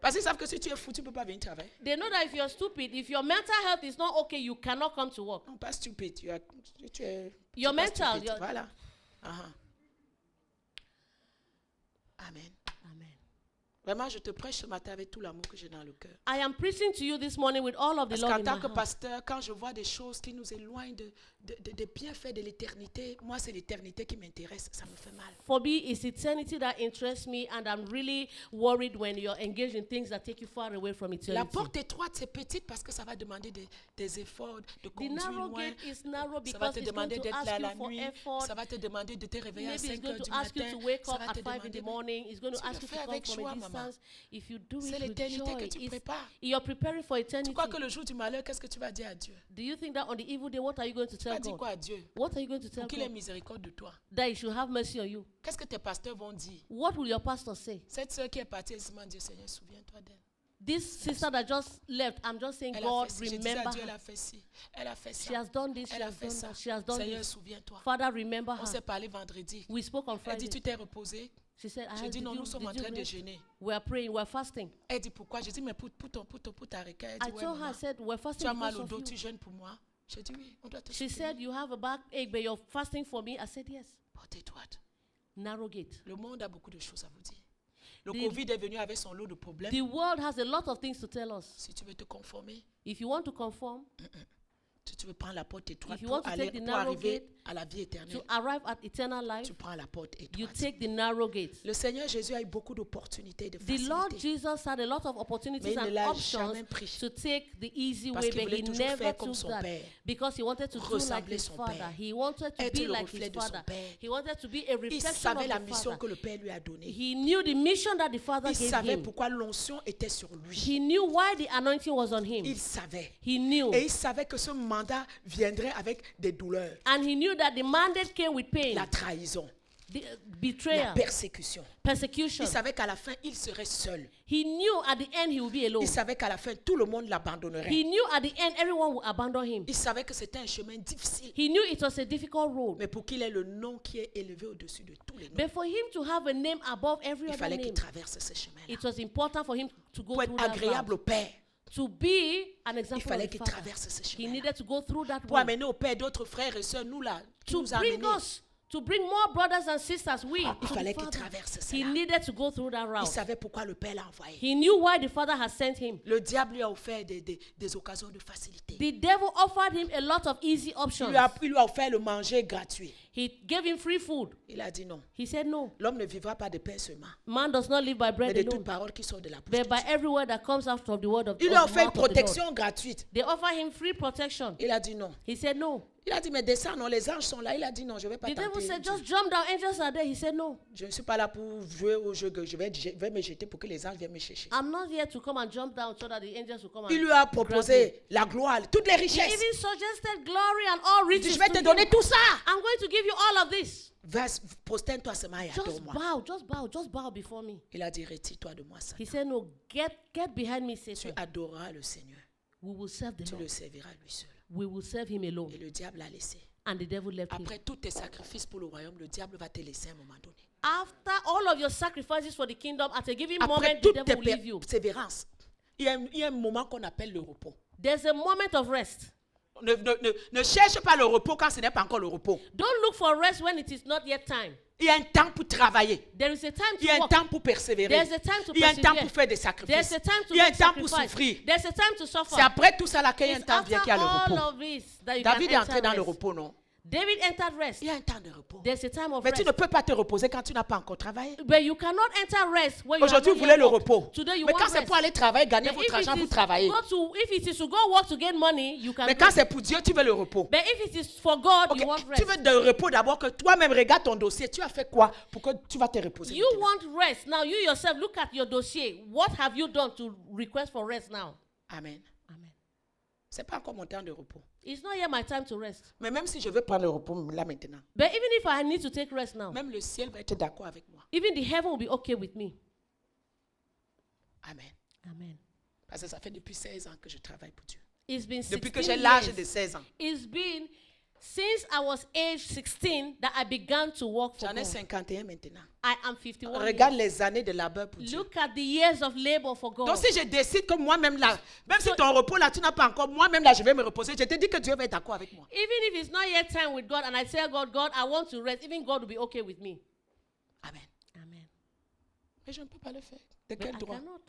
Parce qu'ils savent que si tu es fou, tu ne peux pas venir travailler. They know that if you're stupid, if your mental health is not okay, you cannot come to work. Non, pas stupide. Tu es You're pas mental, stupide. you're- Voilà. Aha. Amen. Amen. Vraiment, je te prêche ce matin avec tout l'amour que j'ai dans le cœur. I am preaching to you this morning with all of the Parce love qu'en in tant my que heart. pasteur, quand je vois des choses qui nous éloignent des bienfaits de l'éternité, moi, c'est l'éternité qui m'intéresse. Ça me fait mal. For me, it's eternity that interests me, and I'm really worried when you're engaged in things that take you far away from La eternity. porte étroite, c'est petite parce que ça va demander des efforts, de The conduire narrow loin. gate is narrow Ça va because te it's going demander to d'être là ask la you for nuit. effort. Ça va te demander de te réveiller à Maybe it's 5 going heures to du ask you matin. to wake Ça up va at te 5 in demander. the morning. It's going to Tu le ask you fais to come avec from joie, a maman. distance. If you do C'est it with l'éternité que joy, tu it's- prépares. you're preparing for Tu eternity. crois que le jour du malheur, qu'est-ce que tu vas dire à Dieu? Do you think that on the evil day, what are you going to Tu vas tell dire God? quoi à Dieu? What are you going to tell Pour qu'il ait God? miséricorde de toi. That he should have mercy on you. Qu'est-ce que tes pasteurs vont dire? What will your pastor say? Cette soeur qui est partie, elle se demande, Dieu Seigneur, souviens-toi d'elle. This sister that just left, I'm just saying, Elle a God, fait ci. Je disais à remember Dieu, elle her. a fait ci. Elle a fait She ça. has done this, she Elle a has fait done ça. that, she has done Seigneur, this. souviens-toi. Father, remember On her. s'est parlé vendredi. We spoke on Elle Friday. dit, tu t'es reposé? She said, Je did dis, non, you, nous sommes en did you train de rest? jeûner. We are praying, we're fasting. Elle dit, pourquoi? Je dis, mais pour ta réca. Elle I dit, ouais, told her, I maman, said, we're tu fasting as mal because au of dos, you. tu jeûnes pour moi? J'ai dit, oui, on doit te She soutenir. said, you have a backache, but you're fasting for me. I said, yes. Porte étroite. Narrow gate. Le monde a beaucoup de choses à vous dire. Le The- Covid est venu avec son lot de problèmes. The world has a lot of things to tell us. Si tu veux te conformer, If you want to conform, si tu veux prendre la porte étroite If you pour, want to aller, take the pour narrow arriver gate, à la vie éternelle, to arrive at eternal life, tu prends la porte you étroite. take the narrow gate. Le Seigneur Jésus a eu beaucoup d'opportunités, de The Lord facilités. Jesus had a lot of opportunities Mais il ne and l'a options jamais pris. to take the easy Parce way, qu'il but voulait he toujours never faire comme took son that père. because he wanted to do like Ressembler his son father. père. He wanted to Être be le like reflet his de son father. père. He wanted to be a Il reflection savait of la the mission father. que le Père lui a donnée. He knew the mission that the father Il gave savait him. pourquoi l'onction était sur lui. He knew why the anointing was on him. Il savait. He knew. Et il savait que ce mandat viendrait avec des douleurs, And he knew that the mandate came with pain, la trahison, the la betrayal, persécution. persecution. Il savait qu'à la fin, il serait seul. He knew at the end he would be alone. Il savait qu'à la fin, tout le monde l'abandonnerait. He knew at the end everyone would abandon him. Il savait que c'était un chemin difficile. He knew it was a difficult road. Mais pour qu'il ait le nom qui est élevé au-dessus de tous les noms, But for him to have a name above every il other fallait qu'il name, traverse ce chemin-là. it was important for him to go Pour through être that agréable route. au Père, To be an il example fallait of the qu'il father. traverse ce He chemin-là. needed to go through that Pour way. amener au Père d'autres frères et sœurs, nous là, qui To nous a bring amenés. us to bring more brothers and sisters, Il to the fallait qu'il Father. traverse He cela. needed to go through that Il route. savait pourquoi le Père l'a envoyé. He knew why the Father had sent him. Le diable lui a offert des occasions de facilité. The devil offered him a lot of easy Il options. lui a offert le manger gratuit. He gave him free food. Il a dit non. He said no. L'homme ne vivra pas de pain seulement, Man does not live by mais bread de toute alone, parole qui sort de la bouche but de by Dieu. every word that comes out of the word of Il lui a of the offert une mouth of the Lord. protection gratuite. They offer him free protection. Il a dit non. He said no. Il a dit mais descends, non, les anges sont là. Il a dit non, je ne vais pas The devil tenter said, Dieu. just jump down. Angels are there. He said no. Je ne suis pas là pour jouer au jeu que je vais me jeter pour que les anges viennent me chercher. I'm not here to come and jump down so that the angels will come and Il lui a grab me. proposé la gloire, toutes les He richesses. even suggested glory and all Il dit, riches. je vais to te him. donner tout ça. I'm going to give you all of this. Va, prosterne-toi seulement et Just adore-moi. just bow before me. Il a dit, retire-toi de moi, Satan. He said, no, get behind me, Tu Satan. adoreras le Seigneur. We will serve the Tu Lord. le serviras lui seul. We will serve him alone. Et le diable l'a laissé. And the devil left him. Après tous tes sacrifices pour le royaume, le diable va te laisser à un moment donné. After all of your sacrifices for the kingdom, at a given Après moment, the toutes devil tes will leave you. persévérances, il y a un moment qu'on appelle le repos. There's a moment of rest. Ne cherche pas le repos quand ce n'est pas encore le repos. Don't look for rest when it is not yet time. Il y a un temps pour travailler. There is a time Il y a to un work. temps pour persévérer. There's a time to Il y a un temps persevere. pour faire des There's sacrifices. a time to Il y a un make temps pour sacrifice. souffrir. There's a time to suffer. C'est après tout ça là qu'il y a un It's temps after bien qu'il y a le all repos. of this that you David est can entré enter dans le rest. repos, non? David entered rest. Il y a un temps de repos. There's a time of Mais tu rest. ne peux pas te reposer quand tu n'as pas encore travaillé. But you cannot enter rest when you have Aujourd'hui, not vous voulez yet le worked. repos. Today you Mais want quand c'est rest. pour aller travailler, gagner But votre argent, vous travaillez. if it is to go work to get money, you can. Mais quand c'est pour Dieu, tu veux le repos. But if it is for God, Ok, you want tu rest. veux de repos d'abord que toi-même regarde ton dossier. Tu as fait quoi pour que tu vas te reposer? You maintenant? want rest. Now you yourself look at your dossier. What have you done to request for rest now? Amen. Amen. C'est pas encore mon temps de repos. It's not yet my time to rest. Mais même si je veux prendre le repos là maintenant, But even if I need to take rest now, même le ciel va être d'accord avec moi. even the heaven will be okay with me. Amen. Amen. Parce que ça fait depuis 16 ans que je travaille pour Dieu. It's been 16 Depuis que j'ai l'âge de years. 16 ans. It's been since I was age 16 that I began to work for J'en ai God. 51 maintenant. I am 51 Regarde years. les années de labeur pour Dieu. Look at the years of labor for God. Donc si je décide que moi-même là, même si So- ton repos là, tu n'as pas encore, moi-même là, je vais me reposer. Je te dis que Dieu va être d'accord avec moi. Even if it's not yet time with God and I tell God, God, I want to rest, even God will be okay with me. Amen. Amen. Mais je ne peux pas le faire. De But quel I droit? cannot.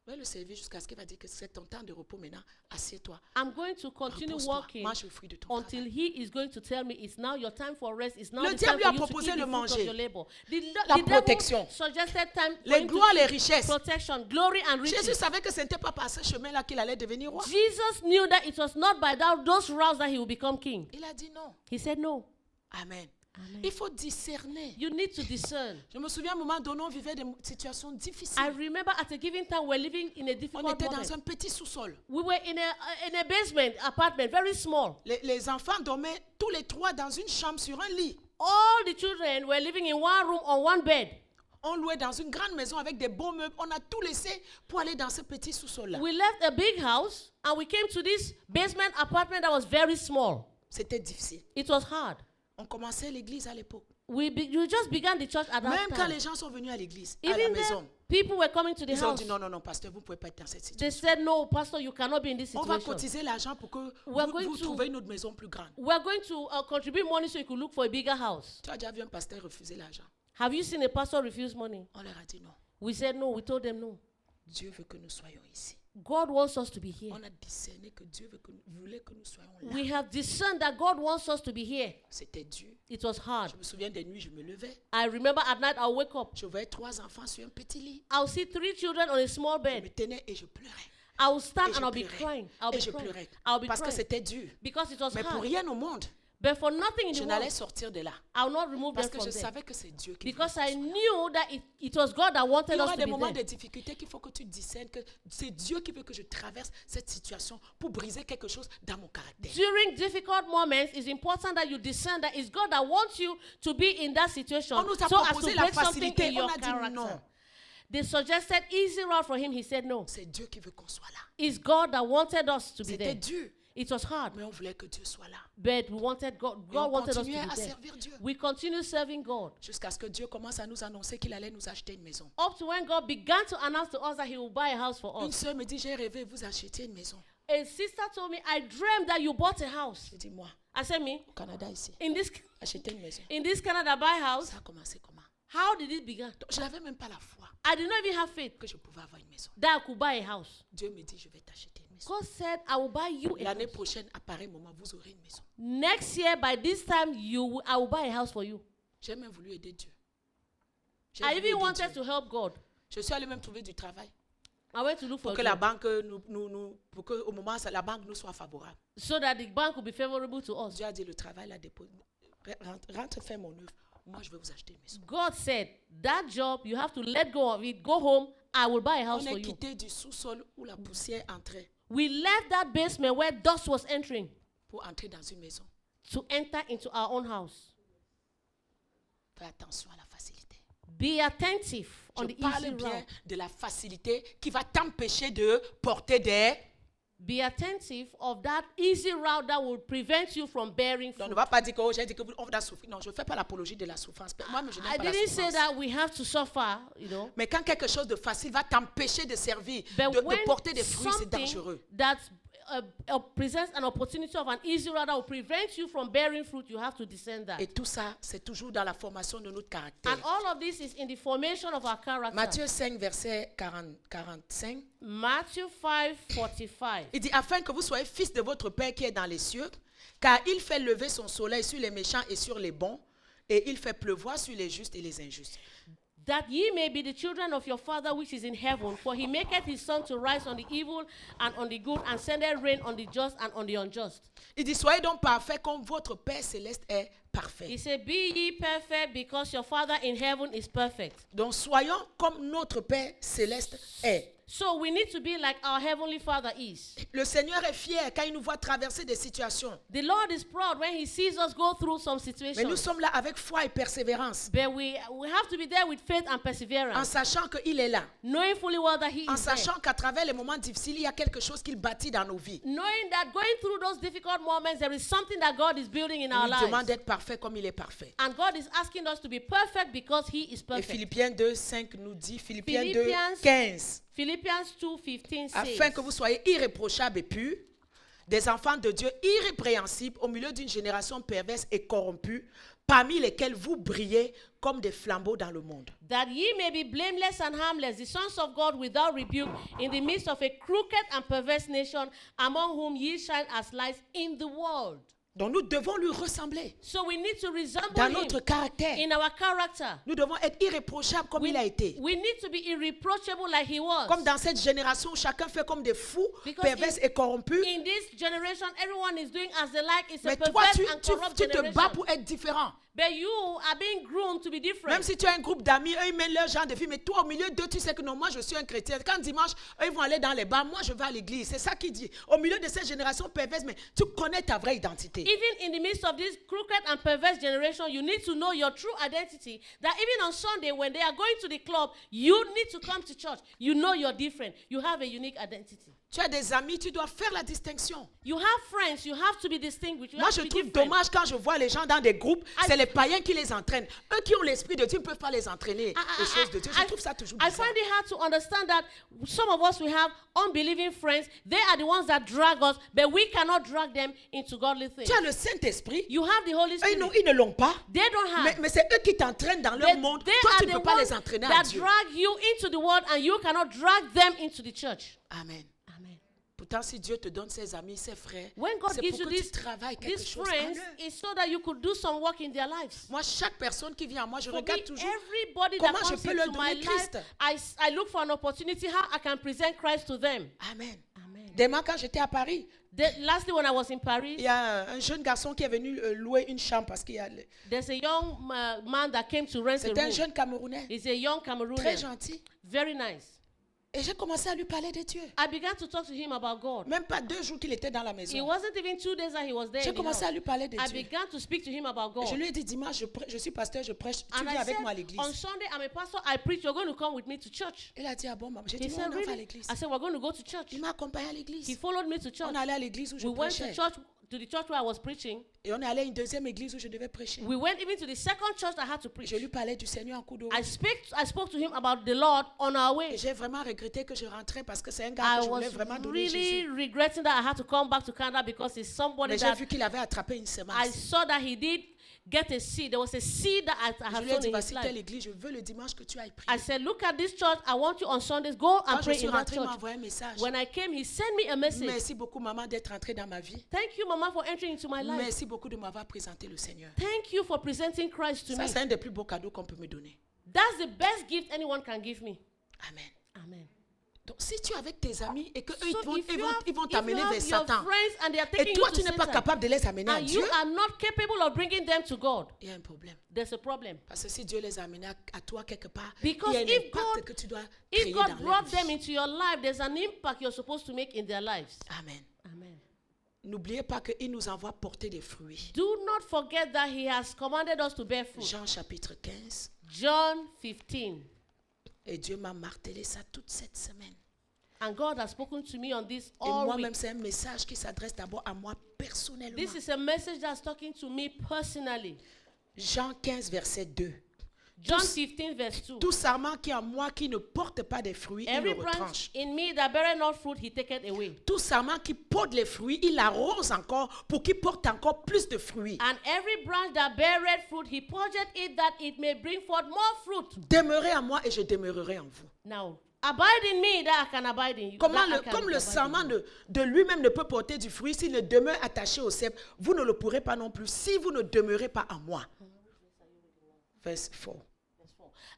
Je vais le servir jusqu'à ce qu'il va dire que c'est ton temps de repos maintenant. Assieds-toi. I'm going to continue Repose-toi. working Mange le fruit de ton until travail. he is going to tell me it's now your time for rest. It's now Le the diable time lui for a you to proposé eat the le fruit of manger. your labor. La The protection. devil suggested time for Les him to gloires, les eat richesses. protection, glory and Jésus riches. savait que ce n'était pas par ce chemin-là qu'il allait devenir roi. Jesus knew that it was not by those routes that he would become king. Il a dit non. He said no. Amen. Amen. Il faut discerner. You need to discern. Je me souviens à un moment donné, on vivait des situations difficiles. I remember at a given time we're living in a On difficult était moment. dans un petit sous-sol. We were in a basement apartment, very small. Les enfants dormaient tous les trois dans une chambre sur un lit. All the children were living in one room on one bed. On louait dans une grande maison avec des beaux meubles. On a tout laissé pour aller dans ce petit sous-sol-là. We left a big house and we came to this basement apartment that was very small. C'était difficile. It was hard. On commençait l'église à l'époque. We just began the church at that Même quand time. les gens sont venus à l'église, à la Even maison, then, people were coming to the ils ont house. dit non, non, non, pasteur, vous ne pouvez pas être dans cette They situation. said, no, pastor, you cannot be in this On va situation. cotiser l'argent pour que We're vous, going vous to- trouviez une autre maison plus grande. We're going to contribute money so you could look for a bigger house. Tu as déjà vu un pasteur refuser l'argent? Have you seen a pastor refuse money? On leur a dit non. We said no. We told them no. Dieu veut que nous soyons ici. God wants us to be here. On a discerné que Dieu voulait que nous soyons là. We have discerned that God wants us to be here. C'était dur. It was hard. Je me souviens des nuits, je me levais. I remember at night I'll wake up. Je voyais 3 enfants sur un petit lit. I'll see 3 children on a small Je me bed. tenais et je pleurais. I'll stand Et and je I'll be pleurais. crying. I'll Et be je crying. pleurais. I'll be Parce que crying. c'était dur. Because it was Mais pour hard. rien au monde, But for nothing in je the n'allais world, sortir de là. I'll not remove Parce them que je from there. savais que c'est Dieu qui Because voulait I que ce soit. knew that it was God that wanted Il y us aura to des be moments there. de difficulté qu'il faut que tu discernes que c'est Dieu qui veut que je traverse cette situation pour briser quelque chose dans mon caractère. During difficult moments, it's important that you discern that it's God that wants you to be in that situation On nous a so as proposé to la break something facilité. in your On a dit character. non. They suggested easy route for him. He said no. C'est Dieu qui veut qu'on soit là. It's God that wanted us to be C'était there. dur, It was hard, mais on voulait que Dieu soit là. but we wanted God. Et God on wanted us to continuait be à there. servir Dieu. We continue serving God Jusqu'à ce que Dieu commence à nous annoncer qu'il allait nous acheter une maison. up to when God began to announce to us that He will buy a house for Une us. sœur me dit, j'ai rêvé, vous achetiez une maison. A sister told me, I dreamed that you bought a house. J'ai dit, moi, I said, me? au Canada ici, acheter une maison. In this Canada, buy house? Ça a commencé comment? How did it begin? Donc, je n'avais même pas la foi I did not even have faith que je pouvais avoir une maison. that I could buy a house. Dieu me dit, je vais t'acheter une maison. God said, I will buy you a L'année house. prochaine, à pareil moment, vous aurez une maison. Next year, by this time, I will buy a house for you. J'ai même voulu aider Dieu. J'ai I voulu even aider wanted Dieu. to help God. Je suis allée même trouver du travail I went to look for pour a que la job banque pour que au moment la banque nous soit favorable. so that the bank will be favorable to us. Dieu a dit le travail là dépose, rentre faire mon œuvre. Moi je vais vous acheter une maison. God said, that job, you have to let go of it, go home, I will buy a house On for est you. quitté du sous-sol où la poussière entrait We left that basement where dust was entering pour entrer dans une maison. to enter into our own house. Fais attention à la facilité. Be attentive on Je the easy parle bien route. de la facilité qui va t'empêcher de porter des. Be attentive of that easy route that will prevent you from bearing Donc, on fruit. ne va pas dire que j'ai dit qu'on va souffrir. Non, je ne fais pas l'apologie de la souffrance. Moi, je n'aime I pas la didn't say souffrance. that we have to suffer, you know. Mais quand quelque chose de facile va t'empêcher de servir, But de when porter des fruits, c'est something dangereux. that presents an opportunity of an easy route that will prevent you from bearing fruit, you have to discern that. Et tout ça, c'est toujours dans la formation de notre caractère. And all of this is in the formation of our character. Matthieu 5, verset 45. Matthew 5:45. Il dit, afin que vous soyez fils de votre Père qui est dans les cieux, car il fait lever son soleil sur les méchants et sur les bons, et il fait pleuvoir sur les justes et les injustes. That ye may be the children of your Father which is in heaven, for he maketh his sun to rise on the evil and on the good, and sendeth rain on the just and on the unjust. Il dit, soyez donc parfaits comme votre Père céleste est parfait. He said, be ye perfect because your Father in heaven is perfect. Donc soyons comme notre Père céleste est. So we need to be like our heavenly Father is. Le Seigneur est fier quand il nous voit traverser des situations. The Lord is proud when he sees us go through some Mais nous situations. sommes là avec foi et persévérance, But we have to be there with faith and en perseverance, sachant qu'il est là, knowing fully well that he en is there. sachant qu'à travers les moments difficiles, il y a quelque chose qu'il bâtit dans nos vies. Knowing that going through those difficult moments, there is something that God is building in Il our nous demande lives. d'être parfait comme il est parfait. And God is asking us to be perfect because he is Et perfect. Philippiens 2, 5 nous dit, Philippiens 2, Philippians 15, Philippians 2:15 afin says, que vous soyez irréprochables et purs, des enfants de Dieu irrépréhensibles au milieu d'une génération perverse et corrompue, parmi lesquels vous brillez comme des flambeaux dans le monde. that ye may be blameless and harmless, the sons of God without rebuke, in the midst of a crooked and perverse nation, among whom ye shine as lights in the world. Donc nous devons lui ressembler So we need to resemble dans him notre caractère. in our character. Nous devons être irréprochables comme il a été. We need to be irreproachable like he was. Comme dans cette génération où chacun fait comme des fous, Because perverses et corrompus. In this generation, everyone is doing as they like. It's a Mais toi, perverse and corrupt tu te bats generation. pour être différent. But you are being groomed to be different. Même si tu as un groupe d'amis, eux ils mènent leur genre de vie, mais toi au milieu d'eux, tu sais que non, moi je suis un chrétien. Quand dimanche, eux ils vont aller dans les bars, moi je vais à l'église. C'est ça qu'il dit. Au milieu de cette génération perverse, mais tu connais ta vraie identité. Even in the midst of this crooked and perverse generation, you need to know your true identity. That even on Sunday, when they are going to the club, you need to come to church. You know you're different. You have a unique identity. Tu as des amis, tu dois faire la distinction. You have friends. You have to be distinguished. You Moi have je to be trouve different. dommage quand je vois les gens dans des groupes, c'est les païens qui les entraînent. Eux qui ont l'esprit de Dieu ne peuvent pas les entraîner aux choses de Dieu. Je trouve ça toujours I bizarre. find it hard to understand that some of us, we have unbelieving friends. They are the ones that drag us, but we cannot drag them into godly things. Tu as le Saint-Esprit, You have the Holy eux, Spirit. ils ne l'ont pas. They don't have. Mais c'est eux qui t'entraînent dans leur They, monde. they Toi, are tu ne the peux pas ones les entraîner à that Dieu. drag you into the world, and you cannot drag them into the church. Amen. Amen. Pourtant, si Dieu te donne ses amis, ses frères, When God c'est gives pour you que tu travailles quelque these chose en friends, eux. it's so that you could do some work in their lives. Moi, chaque personne qui vient à moi, je For me, regarde toujours everybody comment that je comes peux leur into my donner life, Christ. I look for an opportunity how I can present Christ to them. Amen. Amen. Demain, quand j'étais à Paris, Lastly, when I was in Paris, il y a un jeune garçon qui est venu louer une chambre parce qu'il y a... there's a young man that came to rent a C'était un room. jeune Camerounais, He's a young très Cameroonian, gentil. very nice. Et j'ai commencé à lui parler de Dieu. I began to talk to him about God. Même pas 2 jours qu'il était dans la It maison. wasn't even 2 days that he was there. J'ai In the commencé house. à lui parler de I Dieu. began to speak to him about God. Je lui ai dit, dimanche, je suis pasteur, je prêche. Tu And viens I avec said, moi à l'église. on Sunday, I'm a pastor, I preach, you're going to come with me to church. Il a dit, ah bon, maman. J'ai He dit, said, on va à really? l'église. I said, we're going to go to church. Il m'a accompagné à He l'église. followed me to church. On allait à l'église où je We went to prêchais. church, to the church where I was preaching. Et on est allé à une deuxième église où je devais prêcher. We went even to the second church I had to preach. Je lui parlais du Seigneur en cours de route. I spoke to him about the Lord on our way. Et j'ai vraiment regretté que je rentrais parce que c'est un gars I que je voulais was vraiment donner really Jésus. regretting that I had to come back to Canada because it's somebody Mais j'ai that vu qu'il avait attrapé une I semence. saw that he did get a seed. There was a seed that I Je had lui ai sown dit, in his voici telle life. église, je veux le dimanche que tu ailles I prier. said, look at this church. I want you on Sundays. Go Quand and je pray suis in that rentrée, il m'a church. envoyé un message. When I came, he sent me a message. Merci beaucoup, maman, d'être entrée dans ma vie. Thank you, Mama, for entering into my life. Merci beaucoup de m'avoir présenté le Seigneur. Thank you for presenting Christ to Ça, me. c'est un des plus beaux cadeaux qu'on peut me donner. That's the best gift anyone can give me. Amen. Amen. Donc, si tu es avec tes amis et qu'eux, So ils if you vont have t'amener vers your Satan, friends and they are et taking toi, you tu to n'es pas Satan, capable de les amener à and Dieu, you are not capable of bringing them to God, il y a un problème. there's a problem. Parce que si Dieu les a amenés à toi quelque part, Because il y a un if impact God- que tu dois If créer God dans leur brought them vie. into your life, there's an impact you're supposed to make in their lives. Amen. Amen. N'oubliez pas qu'il nous envoie porter des fruits. Do not forget that He has commanded us to bear fruit. Jean chapitre 15. John 15. Et Dieu m'a martelé ça toute cette semaine. And God has spoken to me on this Et all moi-même, week. c'est un message qui s'adresse d'abord à moi personnellement. This is a message that's talking to me personally. Jean 15, verset 2. John 15, verse 2. Tout sarment qui est en moi qui ne porte pas de fruits, il Every le branch retranche. in me that beareth not fruit, He taketh away. Tout sarment qui porte les fruits, il arrose encore pour qu'il porte encore plus de fruits. And every branch that beareth fruit, He purgeth it that it may bring forth more fruit. Demeurez en moi et je demeurerai en vous. Now, abide in me that I can abide in you. Comme that I can le abide in sarment you. de lui-même ne peut porter du fruit, s'il ne demeure attaché au cep, vous ne le pourrez pas non plus si vous ne demeurez pas en moi. Verse 4.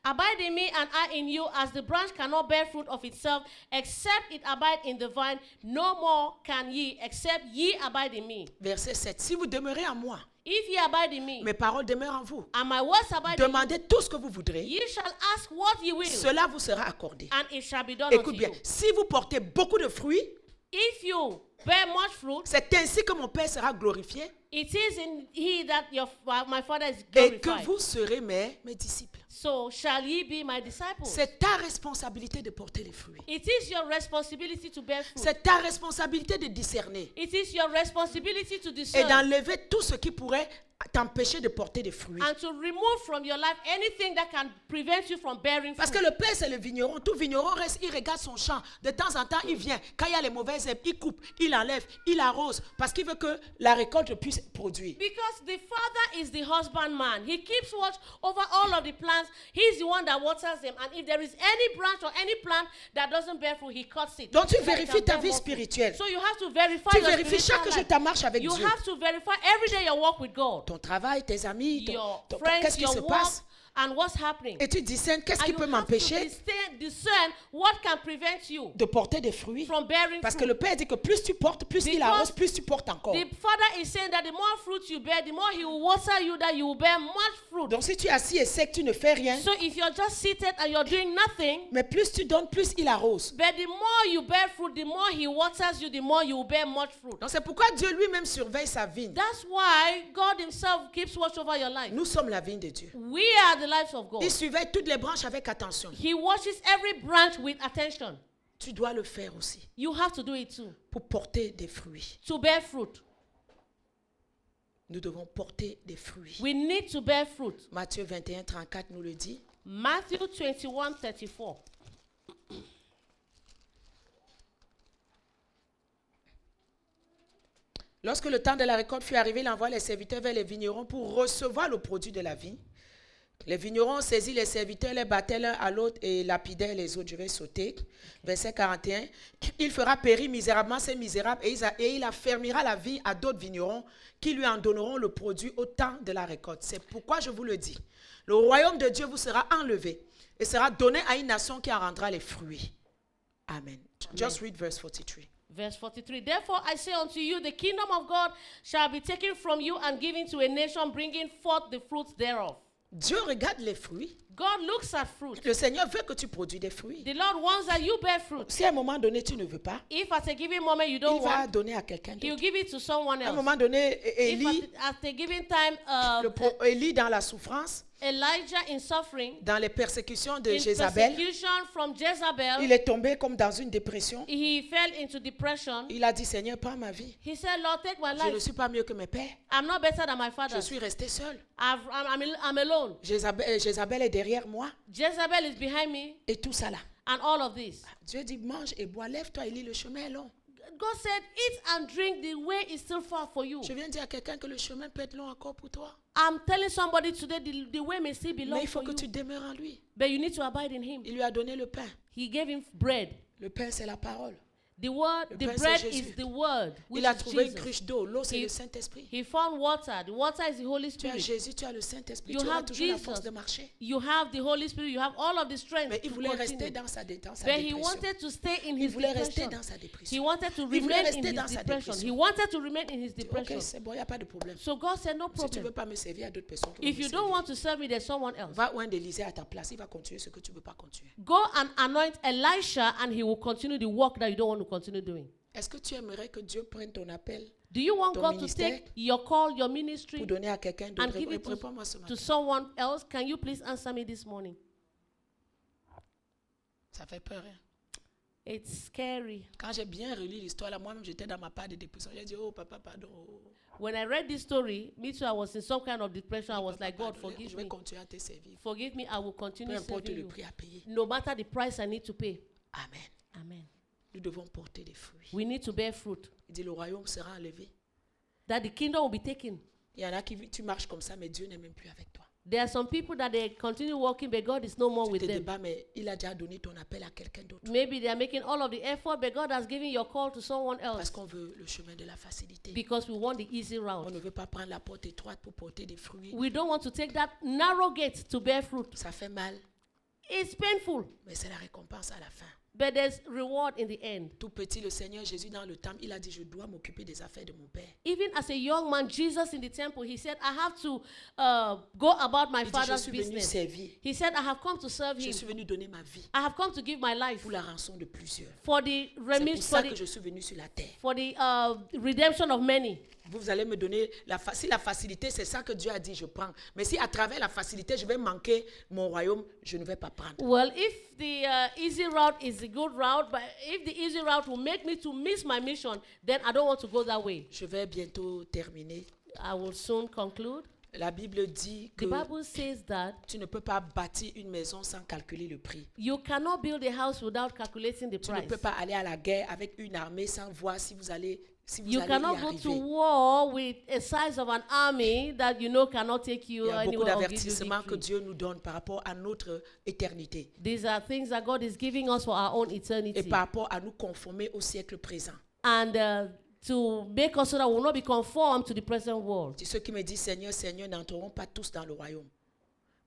Abide in me and I in you, as the branch cannot bear fruit of itself, except it abide in the vine. No more can ye, except ye abide in me. Verset 7. Si vous demeurez en moi, If ye abide in me, mes paroles demeurent en vous. and my words abide in Demandez tout ce que vous voudrez, you, ye shall ask what ye will, cela vous sera accordé. and it shall be done unto Écoute bien, you. si vous portez beaucoup de fruits, If you bear much fruit, c'est ainsi que mon Père sera glorifié it is in he that my Father is et que glorified. vous serez mes disciples. So shall ye be my disciples. C'est ta responsabilité de porter les fruits. It is your responsibility to bear fruit. C'est ta responsabilité de discerner It is your responsibility to et discern d'enlever tout ce qui pourrait t'empêcher de porter des fruits. and to remove from your life anything that can prevent you from bearing Parce fruit. que le Père, c'est le vigneron. Tout vigneron reste, il regarde son champ. De temps en temps, il vient. Quand il y a les mauvaises herbes, il coupe, il enlève, il arrose. Parce qu'il veut que la récolte puisse produire. Because the Father is the husbandman. He keeps watch over all of the plants. He's the one that waters them. And if there is any branch or any plant that doesn't bear fruit, he cuts it. Donc tu So that it vérifies can ta bear vie more fruit. spirituelle. So you have to verify Tu your vérifies spiritual chaque jour life. ta marche avec You Dieu. have to verify every day your walk with God. Ton travail, tes amis, Your qu'est-ce friends, qui your se work, passe? and what's happening. Et tu discernes qu'est-ce And qui you peut have to m'empêcher discern what can prevent you de porter des fruits. from bearing Parce que fruit. le Père dit que plus tu portes, plus il Because arrose, plus tu portes encore. The Father is saying that the more fruit you bear, the more He will water you, that you will bear much fruit. Donc si tu es assis et sec, tu ne fais rien. So if you're just seated and you're doing nothing, Mais plus tu donnes, plus il arrose. but the more you bear fruit, the more He waters you, the more you will bear much fruit. Donc c'est pourquoi Dieu lui-même surveille sa vigne. That's why God Himself keeps watch over your life. Nous sommes la vigne de Dieu. We are the lives of God. Il surveille toutes les branches avec attention. He watches every branch with attention. Tu dois le faire aussi You have to do it too. pour porter des fruits. To bear fruit. Nous devons porter des fruits. We need to bear fruit. Matthieu 21, 34 nous le dit. Matthew 21:34. Lorsque le temps de la récolte fut arrivé, il envoie les serviteurs vers les vignerons pour recevoir le produit de la vigne. Les vignerons saisirent les serviteurs, les battaient l'un à l'autre et lapidaient les autres. Je vais sauter. Verset 41. Il fera périr misérablement ces misérables et il affermira la vigne à d'autres vignerons qui lui en donneront le produit au temps de la récolte. C'est pourquoi je vous le dis. Le royaume de Dieu vous sera enlevé et sera donné à une nation qui en rendra les fruits. Amen. Just read verse 43. Verse 43. Therefore I say unto you, the kingdom of God shall be taken from you and given to a nation, bringing forth the fruits thereof. Dieu regarde les fruits. God looks at fruit. Le Seigneur veut que tu produis des fruits. The Lord wants that you bear fruit. Si à un moment donné tu ne veux pas, If at a given moment you don't il va want, donner à quelqu'un He'll d'autre. give it to someone À un else. moment donné, If Élie, at a given time, Élie dans la souffrance, Elijah in suffering, dans les persécutions de in Jézabel, persecution from Jezebel, il est tombé comme dans une dépression. he fell into depression. Il a dit, Seigneur, prends ma vie. He said, Lord, take my Je ne life. suis pas mieux que mes pères. I'm not better than my Je father. suis resté seul. I'm alone. Jézabel est derrière moi. Jezebel is behind me Et tout ça là. and all of this. Dieu dit, mange et bois, lève-toi, Élie, le chemin est long. God said, eat and drink, the way is still far for you. Je viens dire à quelqu'un que le chemin peut être long encore pour toi. I'm telling somebody today the way may still be Mais long il faut for que you. tu demeures en lui. But you need to abide in him. Il lui a donné le pain. He gave him bread. Le pain, c'est la parole. The word, Le the pain, bread c'est Jésus. is the word, which Il a is trouvé une Jesus. cruche d'eau. L'eau, c'est He- le Saint-Esprit. He found water. The water is the Holy Tu as Spirit. Jésus, tu as le Saint-Esprit. You Tu auras have toujours la force Jesus. de marcher. You have the Holy Spirit. You have all of the strength Mais il to voulait rester continue. dans sa But he dépression. wanted to stay in Il his voulait rester depression. dans sa He dépression. wanted to Il voulait remain rester in dans his sa depression. dépression. He wanted to remain in his Ok, depression. c'est bon, il n'y a pas de problème. So God said, no Si tu ne veux problem. pas me servir, il y a d'autres personnes qui vont If me you don't servir. want to serve me, there's someone else. Va oindre Élisée à ta place. Il va continuer ce que tu ne veux pas continuer. Go and anoint Elisha, and he will continue the work that you don't want to continue doing. Est-ce que tu aimerais que Dieu prenne ton appel Do you want Ton God to ministère take your call, your pour ministry, donner à quelqu'un and d'autre? give it Réponds-moi ce matin. to someone else? Can you please answer me this morning? Ça fait peur. Hein? It's scary. Quand j'ai bien relu l'histoire, là, moi-même, j'étais dans ma part de dépression. J'ai dit, oh papa, pardon. Oh, When I read this story, me too, I was in some kind of depression. I was papa, like, God, pardon. forgive Je vais me. continuer à te servir. Forgive me, I will Peu continue importe serving le you. prix à payer. No matter the price I need to pay. Amen. Amen. Nous devons porter des fruits. We need to bear fruit. Il dit, le royaume sera enlevé. That the kingdom will be taken. Il y en a qui, tu marches comme ça, mais Dieu n'est même plus avec toi. There are some people that they continue walking, but God is no more Tu with te them. débats, mais il a déjà donné ton appel à quelqu'un d'autre. Maybe they are making all of the effort, but God has given your call to someone Parce else qu'on veut le chemin de la facilité. because we want the easy On route. ne veut pas prendre la porte étroite pour porter des fruits. We don't want to take that narrow gate to bear fruit. Ça fait mal, It's painful, mais c'est la récompense à la fin. but there's reward in the end. Tout petit, le Seigneur Jésus dans le temple, il a dit, je dois m'occuper des affaires de mon Père. Even as a young man, Jesus in the temple, he said, I have to go about my Il dit, je father's suis venu business. servir. He said, I have come to serve Je him. suis venu donner ma vie I have come to give my life pour la rançon de plusieurs. for the C'est pour remission, ça que je suis venu sur la terre. for the redemption of many. Vous allez me donner, si la facilité, c'est ça que Dieu a dit, je prends. Mais si à travers la facilité, je vais manquer mon royaume, je ne vais pas prendre. Well, if the easy route is a good route, but if the easy route will make me to miss my mission, then I don't want to go that way. Je vais bientôt terminer. I will soon conclude. La Bible dit que The Bible says that tu ne peux pas bâtir une maison sans calculer le prix. you cannot build a house without calculating the Tu ne price. peux pas aller à la guerre avec une armée sans voir si vous allez, You y cannot go to arriver. war with a size of an army that you know cannot take Il you y a beaucoup anywhere or give you d'avertissements que victory. Dieu nous donne par rapport à notre éternité These are things that God is giving us for our own et eternity. par rapport à nous conformer au siècle présent. And to make us so that we will not be conformed to the present world. C'est ceux qui me disent Seigneur, Seigneur n'entreront pas tous dans le royaume.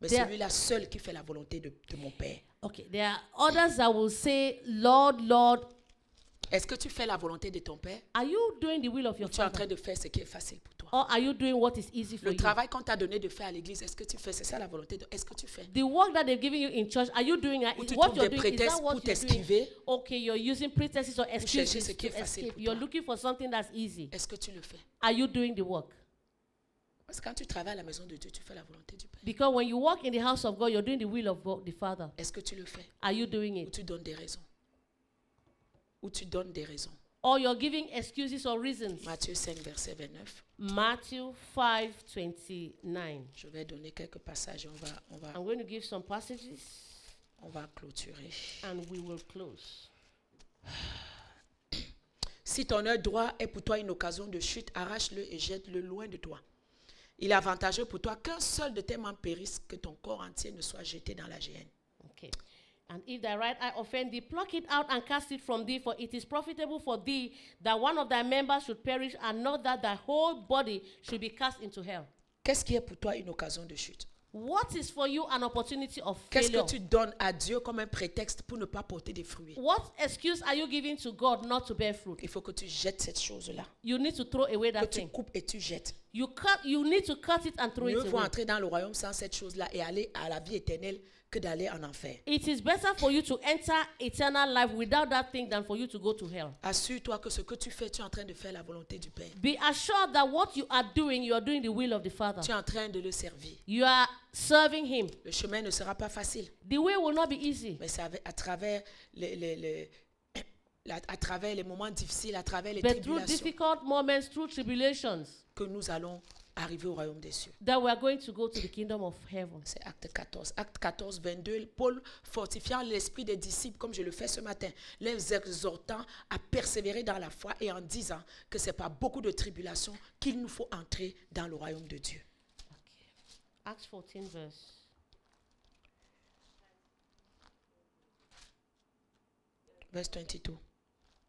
Mais There- celui-là seul qui fait la volonté de mon Père. Okay, there are others that will say, Lord, Lord, Est-ce que tu fais la volonté de ton Père are you doing the will of ou your tu es en train Father? de faire ce qui est facile pour toi? Or are you doing what is easy for Le you? travail qu'on t'a donné de faire à l'église, est-ce que tu fais? C'est ça la volonté de... Est-ce que tu fais? The work that they've given you in church, are you doing it? Ou tu What trouves you're des doing, is prétextes that what pour you're doing? t'esquiver? Okay, you're using pretenses or chercher excuses ce qui est to facile escape. pour You're toi. looking for something that's easy. Est-ce que tu le fais? Are you doing the work? Parce que quand tu travailles à la maison de Dieu, tu fais la volonté du Père. Because when you walk in the house of God, you're doing the will of God, the Father. Est-ce que tu le fais? Are you doing Ou it? tu donnes des raisons? Ou tu donnes des raisons? Or you're giving excuses or reasons? Matthieu 5, verset 29. Matthew 5:29. Je vais donner quelques passages et I'm going to give some passages on va clôturer. and we will close. Si ton œil droit est pour toi une occasion de chute, arrache-le et jette-le loin de toi. Il est avantageux pour toi qu'un seul de tes membres périsse, que ton corps entier ne soit jeté dans la géhenne. Okay. And if thy right eye offend thee, pluck it out and cast it from thee, for it is profitable for thee that one of thy members should perish, and not that thy whole body should be cast into hell. Qu'est-ce qui est pour toi une occasion de chute? What is for you an opportunity of Qu'est-ce failure? que tu donnes à Dieu comme un prétexte pour ne pas porter des fruits? What excuse are you giving to God not to bear fruit? Il faut que tu jettes cette chose-là. You need to throw away Que that tu thing. coupes et tu jettes. You need to cut it and throw Mieux it vaut away. entrer dans le royaume sans cette chose-là et aller à la vie éternelle que d'aller en enfer. It is better for you to enter eternal life without that thing than for you to go to hell. Assure-toi que ce que tu fais, tu es en train de faire la volonté du Père. Be assured that what you are doing the will of the Father. Tu es en train de le servir. You are serving Him. Le chemin ne sera pas facile, The way will not be easy. mais c'est à travers à travers les moments difficiles, à travers les But through tribulations, difficult moments, through tribulations, que nous allons arriver au royaume des cieux. that we are going to go to the kingdom of heaven. C'est acte 14. Acte 14, 22, Paul fortifiant l'esprit des disciples, comme je le fais ce matin, les exhortant à persévérer dans la foi et en disant que ce n'est pas beaucoup de tribulations qu'il nous faut entrer dans le royaume de Dieu. Acts 14 Verse 22.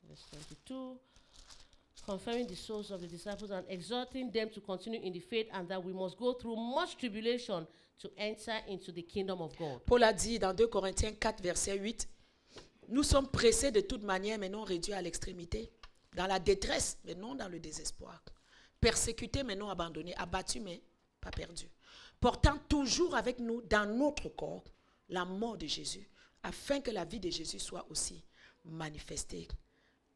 verse 22. Confirming the souls of the disciples and exhorting them to continue in the faith, and that we must go through much tribulation to enter into the kingdom of God. Paul a dit dans 2 Corinthiens 4, verset 8, nous sommes pressés de toute manière, mais non réduits à l'extrémité, dans la détresse, mais non dans le désespoir, persécutés, mais non abandonnés, abattus, mais pas perdus, portant toujours avec nous dans notre corps la mort de Jésus, afin que la vie de Jésus soit aussi manifestée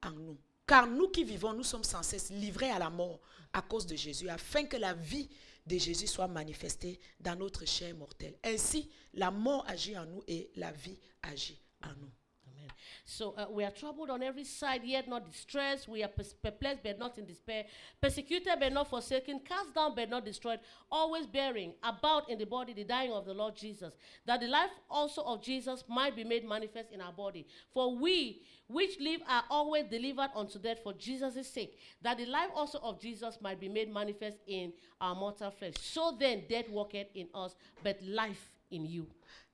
en nous. Car nous qui vivons, nous sommes sans cesse livrés à la mort à cause de Jésus, afin que la vie de Jésus soit manifestée dans notre chair mortelle. Ainsi, la mort agit en nous et la vie agit en nous. Amen. So we are troubled on every side, yet not distressed. We are perplexed, but not in despair. Persecuted, but not forsaken. Cast down, but not destroyed. Always bearing about in the body the dying of the Lord Jesus, that the life also of Jesus might be made manifest in our body. For we which live are always delivered unto death for Jesus' sake, that the life also of Jesus might be made manifest in our mortal flesh. So then death worketh in us, but life in you.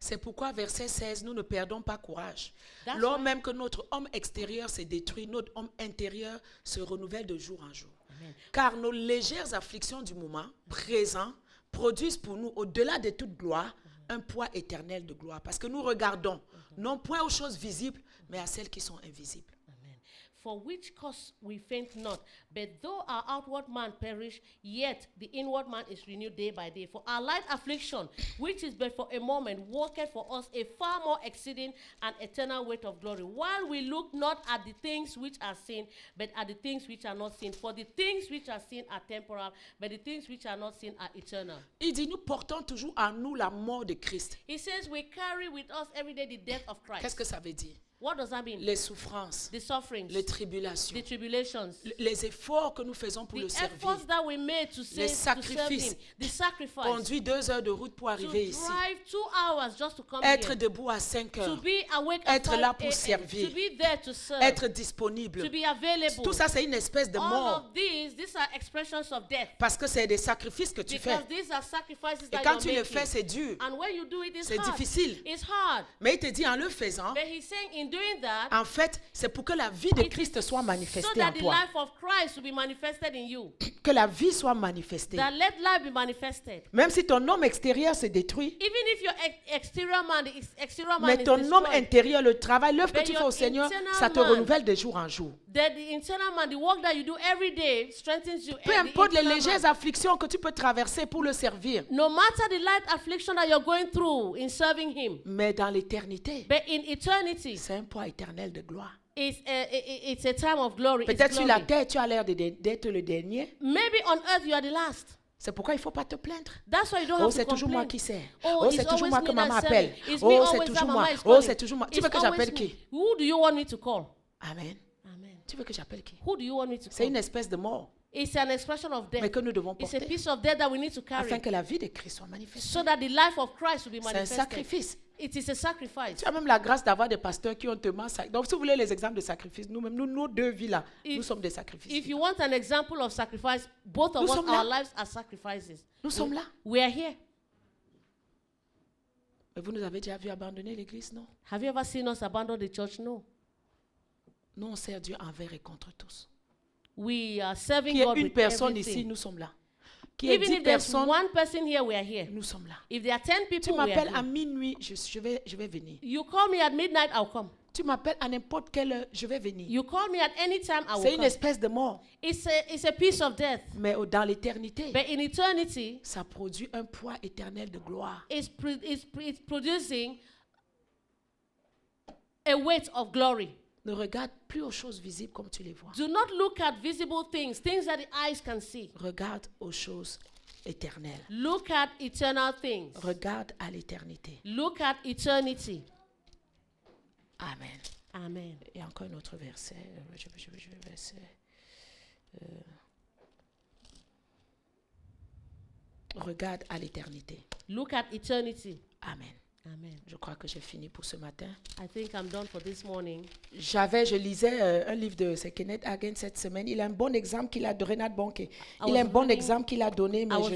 C'est pourquoi, verset 16, nous ne perdons pas courage. That's Lors why- même que notre homme extérieur se détruit, notre homme intérieur se renouvelle de jour en jour. Amen. Car nos légères afflictions du moment présent produisent pour nous, au-delà de toute gloire, un poids éternel de gloire. Parce que nous regardons, non point aux choses visibles, mais à celles qui sont invisibles. Amen. For which cause we faint not, but though our outward man perish, yet the inward man is renewed day by day. For our light affliction, which is but for a moment, worketh for us a far more exceeding and eternal weight of glory, while we look not at the things which are seen, but at the things which are not seen. For the things which are seen are temporal, but the things which are not seen are eternal. Il dit, nous portons toujours en nous la mort de Christ. He says we carry with us every day the death of Christ. Qu'est-ce que ça veut dire? What does that mean? Les souffrances, The sufferings, les tribulations, the tribulations, les efforts que nous faisons pour the le servir. efforts that we made to serve sacrifices. him, the sacrifice, Conduit 2 heures de route pour to arriver ici. drive 2 hours just to come Être here, debout à 5 to heures. be awake at Être 5 là pour a.m., servir. to be there to serve, Être disponible. to be available. Tout ça, c'est une espèce de All mort. of these are expressions of death, Parce que c'est des sacrifices que tu fais. because these are sacrifices Et that quand you're tu le making. fais, c'est dur. And when you do it, it's C'est hard. difficile. It's hard. Mais il te dit, en le faisant, But he's saying in doing that, en fait, c'est pour que la vie de it Christ is soit so manifestée en that the toi. life of Christ will be manifested in you. Que la vie soit manifestée. That let life be manifested. Même si ton homme extérieur se détruit, Even if your exterior man, the exterior man mais is ton homme destroyed, intérieur, le travail, l'œuvre que But tu fais your au Seigneur, internal ça te man- renouvelle de jour en jour. that the internal man, the work that you do every day strengthens you. Peu And the importe les internal légères man. afflictions que tu peux traverser pour le servir, No matter the light affliction that you're going through in serving him, mais dans l'éternité, but in eternity, c'est un poids éternel de gloire. it's a time of glory. It's Peut-être sur la glory. terre, tu as l'air d'être le dernier. Maybe on earth you are the last. C'est pourquoi il ne faut pas te plaindre. That's why you don't Oh, have c'est to toujours moi complain. qui sers. Oh, Oh, it's c'est toujours always moi me que maman that's appelle. serving. It's me Oh, c'est always toujours that moi. mama is Oh, calling. c'est toujours moi. Tu It's veux que always j'appelle me. qui? Who do you want me to call? Amen. Amen. Tu veux que j'appelle qui? Who do you want me to C'est call? une espèce de mort, It's an expression of mais death. que nous devons It's a porter piece of death that we need to carry, afin que la vie de Christ soit manifestée. so that the life of Christ will be C'est un manifested. sacrifice. It is a sacrifice. Tu as même la grâce d'avoir des pasteurs qui ont tellement sacrifié. Donc, si vous voulez les exemples de sacrifice, nous-mêmes, nos 2 vies là, If- nous sommes des sacrifices. If you want an example of sacrifice, both of Nous us, sommes là. our lives are sacrifices. Nous sommes là. We are here. Mais vous nous avez déjà vu abandonner l'église, non? Have you ever seen us abandon the church? No. Nous, on sert Dieu envers et contre tous. We are serving Qu'il y ait God une with personne everything. ici, nous sommes là. Qu'il y ait Even 10 if there's personnes, one person here, we are here. nous sommes là. If there are 10 Tu people, we are m'appelles à here. minuit, je vais venir. You call me at midnight, I'll come. Tu m'appelles à n'importe quelle heure, je vais venir. You call me at any time, I C'est will une come. espèce de mort. It's a piece of death. Mais dans l'éternité, But in eternity, ça produit un poids éternel de gloire. it's producing a weight of glory. Ne regarde plus aux choses visibles comme tu les vois. Do not look at visible things, things that the eyes can see. Regarde aux choses éternelles. Look at eternal things. Regarde à l'éternité. Look at eternity. Amen. Amen. Et encore un autre verset. Verset. Regarde à l'éternité. Look at eternity. Amen. Amen. Je crois que j'ai fini pour ce matin. I think I'm done for this morning. Je lisais un livre de Kenneth Hagin cette semaine. Il a un bon exemple qu'il a de Renat Bonke. Il was a un bon reading- exemple qu'il a donné, mais I was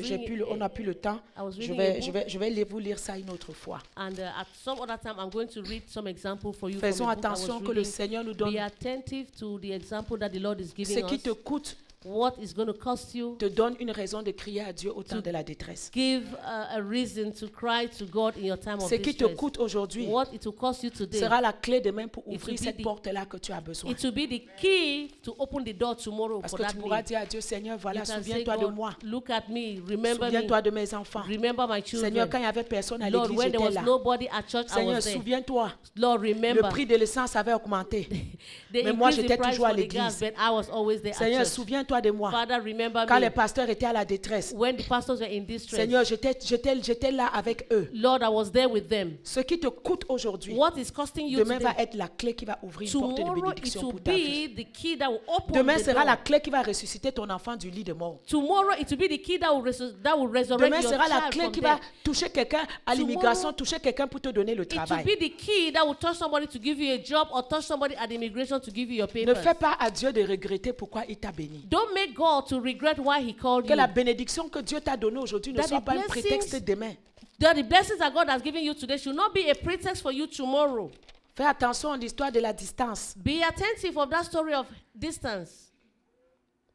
on n'a plus le temps. I was Je reading a book. vais vous lire ça une autre fois. And at some other time, I'm going to read some example for you. Faisons from the book I was attention que le reading. Seigneur nous donne Be attentive to the example that the Lord is ce giving qui te us. coûte, What is going to cost you? te donne une raison de crier à Dieu au temps de la détresse. Give a reason to cry to God in your time of Ce qui te distress. coûte aujourd'hui What it will cost you today. sera la clé demain pour will ouvrir be cette the- porte-là que tu as besoin. It will be the key to open the door tomorrow Parce for que that tu pourras need. dire à Dieu, Seigneur, voilà, You can say, souviens-toi de God, moi. look at me, remember me, Souviens-toi de mes enfants. remember my Seigneur, children. quand il n'y avait personne à Lord, l'église, when there j'étais was là. nobody at church, I Seigneur, was there. souviens-toi, Lord, le remember. prix de l'essence avait augmenté. They Mais moi, increased j'étais the price toujours à for the gas, l'église. but I was always there Seigneur, at church. souviens-toi de moi. Father, remember Quand les me. pasteurs étaient à la détresse, When the pastors were in distress, Seigneur, j'étais là avec eux. Lord, I was there with them. Ce qui te coûte aujourd'hui, What is costing you demain today? va être la clé qui va ouvrir une porte de Tomorrow it bénédiction will pour ta vie. be the key that will open Demain the sera door. la clé qui va ressusciter ton enfant du lit de mort. Tomorrow it will be the key that will resurrect Demain your sera la child clé from qui va death. toucher quelqu'un à l'immigration, toucher quelqu'un pour te donner le It will travail. be the key that will touch somebody to give you a job or touch somebody at immigration to give you your Ne papers. fais pas à Dieu de regretter pourquoi il t'a béni. Don't make God to regret why he called Que you. la bénédiction que Dieu t'a donnée aujourd'hui ne That soit the pas un blessings- prétexte demain. That the blessings that God has given you today should not be a pretext for you tomorrow. Fais attention à l'histoire de la distance. Be attentive of that story of distance.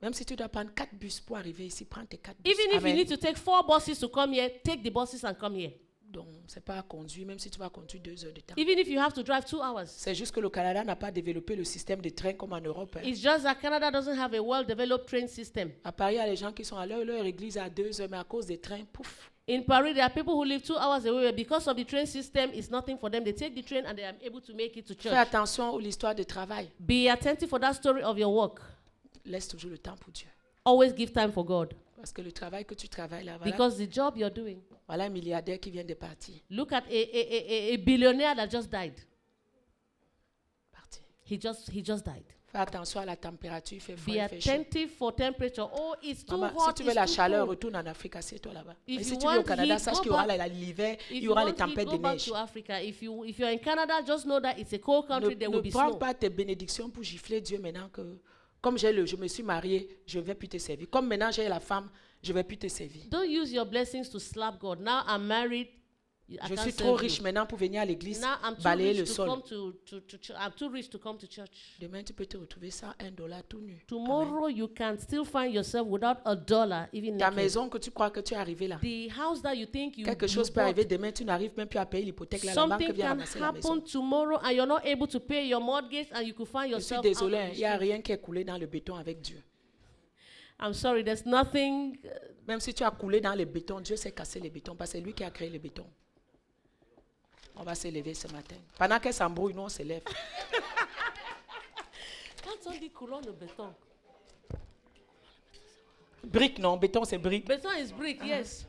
Même si tu dois prendre 4 bus pour arriver ici, prends tes 4 bus. Even if Amen. you need to take 4 buses to come here, take the buses and come here. Donc, c'est pas à conduire, même si tu vas conduire 2 heures de temps. Even if you have to drive 2 hours. C'est juste que le Canada n'a pas développé le système de train comme en Europe. Hein. It's just that Canada doesn't have a well-developed train system. À Paris, il y a les gens qui sont à leur église à 2 heures, mais à cause des trains, pouf. In Paris, there are people who live 2 hours away, but because of the train system, it's nothing for them. They take the train and they are able to make it to Fais church. attention à l'histoire de travail. Be attentive for that story of your work. Laisse toujours le temps pour Dieu. Always give time for God. Parce que le travail que tu travailles là, voilà, Because the job you're doing. voilà un milliardaire qui vient de partir. Look at a billionaire that just died. Partir. He just died. Fais attention à la température, il fait froid, Be il fait chaud. attentive for temperature. Oh, it's too Maman, hot. si tu veux it's la too chaleur, cold. retourne en Afrique, assieds-toi là-bas. If Mais si you tu vis au want Canada, heat, sache go qu'il y aura back. l'hiver, il If y aura you les want heat, tempêtes de go back neige. to Africa. If you're in Canada, just know that it's a cold country. There will Ne be prends snow. pas tes bénédictions pour gifler Dieu maintenant que, comme je me suis mariée, je ne vais plus te servir. Comme maintenant j'ai la femme, je ne vais plus te servir. Don't use your blessings to slap God. Now I'm married. I Je can't suis serve trop you. riche maintenant pour venir à l'église, Now I'm too balayer le rich to sol. come to church. I'm too rich to come to church. Demain, tu peux te retrouver sans $1 tout nu. Amen. Tomorrow you can still find yourself without $1, even Ta naked. maison que tu crois que tu es arrivé là. The house that you think you Quelque chose you peut bought, arriver demain, tu n'arrives même plus à payer l'hypothèque. Là, la banque something vient can ramasser la maison. happen tomorrow and you're not able to pay your mortgage and you could find Je suis yourself out désolé, on the il n'y a street. rien qui est coulé dans le béton avec Dieu. I'm sorry, there's nothing. Même si tu as coulé dans le béton, Dieu sait casser les bétons parce que c'est lui qui a créé le béton. On va se lever ce matin. Pendant qu'elle s'embrouille, nous on se lève. Quand on dit coulon de béton. Brique, non, béton c'est brique. Béton is brick, yes.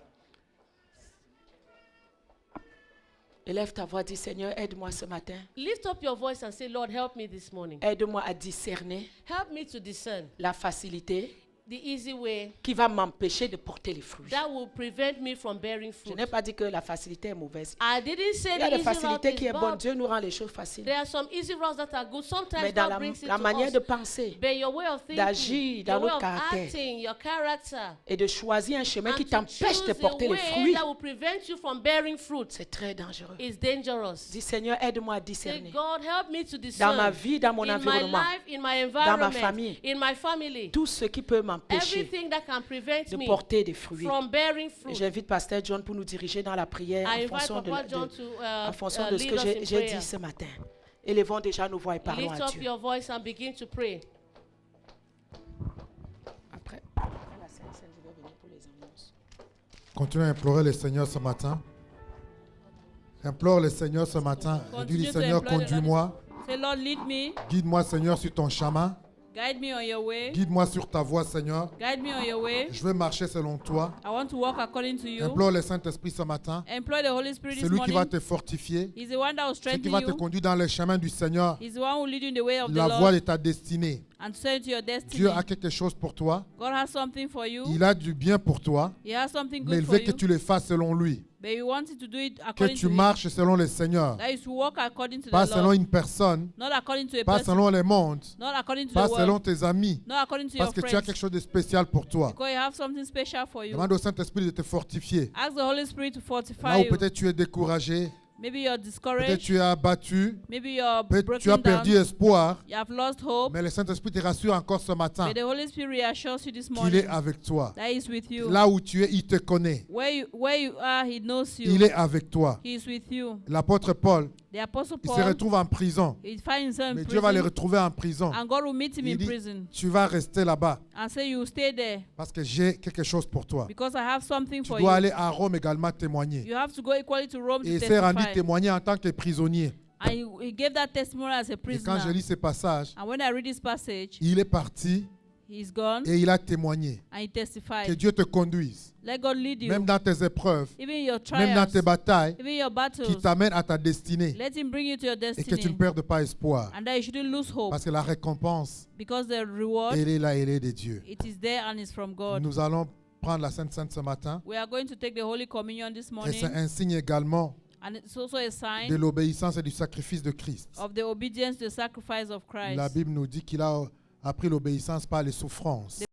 Élève ta voix, dis Seigneur, aide-moi ce matin. Lift up your voice and say, Lord, help me this morning. Aide-moi à discerner Help me to discern la facilité the easy way qui va m'empêcher de porter les fruits. that will prevent me from bearing Je fruit. n'ai pas dit que la facilité est mauvaise. I didn't say Il y a the des easy route facilités qui is est bonne. bad. Dieu nous rend les choses faciles. There are some easy routes that are good. Sometimes Mais dans God brings it la to manière us. de penser But your way of d'agir thinking, dans your way notre of caractère acting, your character, et de choisir un chemin and qui to t'empêche de choose a porter les way fruits, that will prevent you from bearing fruit c'est très dangereux. is dangerous. Dis Seigneur, aide-moi à Say, discerner. God, help me to Dans discern ma vie, dans mon in my environnement, life, in my ma environment, famille, in my family, tout ce qui peut m'empêcher everything that can prevent de me porter des fruits. from bearing fruit. J'invite Pasteur John pour nous diriger dans la prière I en invite fonction de, Papa John to en fonction de ce lead que us in j'ai prayer. dit ce matin. Élevons déjà nos voix et parlons Lift à up Dieu. your voice and begin to pray. Après la Sainte Seine, je vais venir pour les annonces. Continue à implorer le Seigneur ce matin. Implore le Seigneur ce matin. Et dis, Continue to Seigneur, implore the conduis-moi. Say, Lord, lead me. Guide-moi, Seigneur, sur ton chemin. Guide me on your way. Guide-moi sur ta voie, Seigneur. Guide me on your way. Je veux marcher selon toi. I want to walk according to you. Implore le Saint-Esprit ce matin. Employ the Holy Spirit C'est this lui qui va morning. te fortifier. He's the one that will C'est qui strengthen va te you. conduire dans le chemin du Seigneur. He's the one who will lead you in the way of the La voie Lord de ta destinée. and send you to your destiny. Dieu a quelque chose pour toi. God has something for you. Il a du bien pour toi. He has something Mais good il for veut que you. tu le fasses selon lui. But you want to do it Que according tu to Him. marches selon le Seigneur. That is to walk according to Pas the selon Lord. une personne. Not according to a Pas person. selon le monde. Not according to Pas the selon world. tes amis. Not according to Parce your que tu as friends. quelque chose de spécial pour toi. Because you have something special for you. Demande au Saint-Esprit de te fortifier. Ask the Holy Spirit to Là fortify où you. peut-être tu es découragé, Maybe you're peut-être discouraged. tu es abattu, Maybe you're peut-être tu as broken perdu down. espoir, You have lost hope. mais le Saint-Esprit te rassure encore ce matin But the Holy Spirit reassures you this qu'il morning est avec toi. that He is with you. Là où tu es, il te connaît. Where you are, He knows you. Il est avec toi. He is with you. L'apôtre Paul, The Apostle il se Paul, retrouve en prison, he finds himself mais in Dieu va le prison, retrouver en prison. and God will meet him Il in dit, prison tu vas rester là-bas and say, you stay there parce que j'ai quelque chose pour toi. because I have something Tu for dois you. aller à Rome également témoigner. You have to go equally to Rome Et to il s'est rendu testify. témoigner en tant que prisonnier. And he gave that testimony as a Et quand je prisoner. lis ces passages, And when I read this passage, il est parti he's gone et il a témoigné. and he Que testified. Dieu te conduise, Let God lead you, même dans tes épreuves, even your même dans trials, tes batailles, even your qui battles. t'amènent à ta destinée Let Him bring you to your et que tu destiny, ne perdes pas espoir. and that you shouldn't lose hope, Parce que la récompense, because the reward, elle est là, elle est de Dieu. it is there and it's from God. Nous allons prendre la Sainte Sainte ce matin. We are going to take the Holy Communion this Et c'est morning, un signe également and it's also a de sign l'obéissance et du sacrifice de Christ. of the obedience, the sacrifice of Christ. La Bible nous dit qu'il a appris l'obéissance par les souffrances. The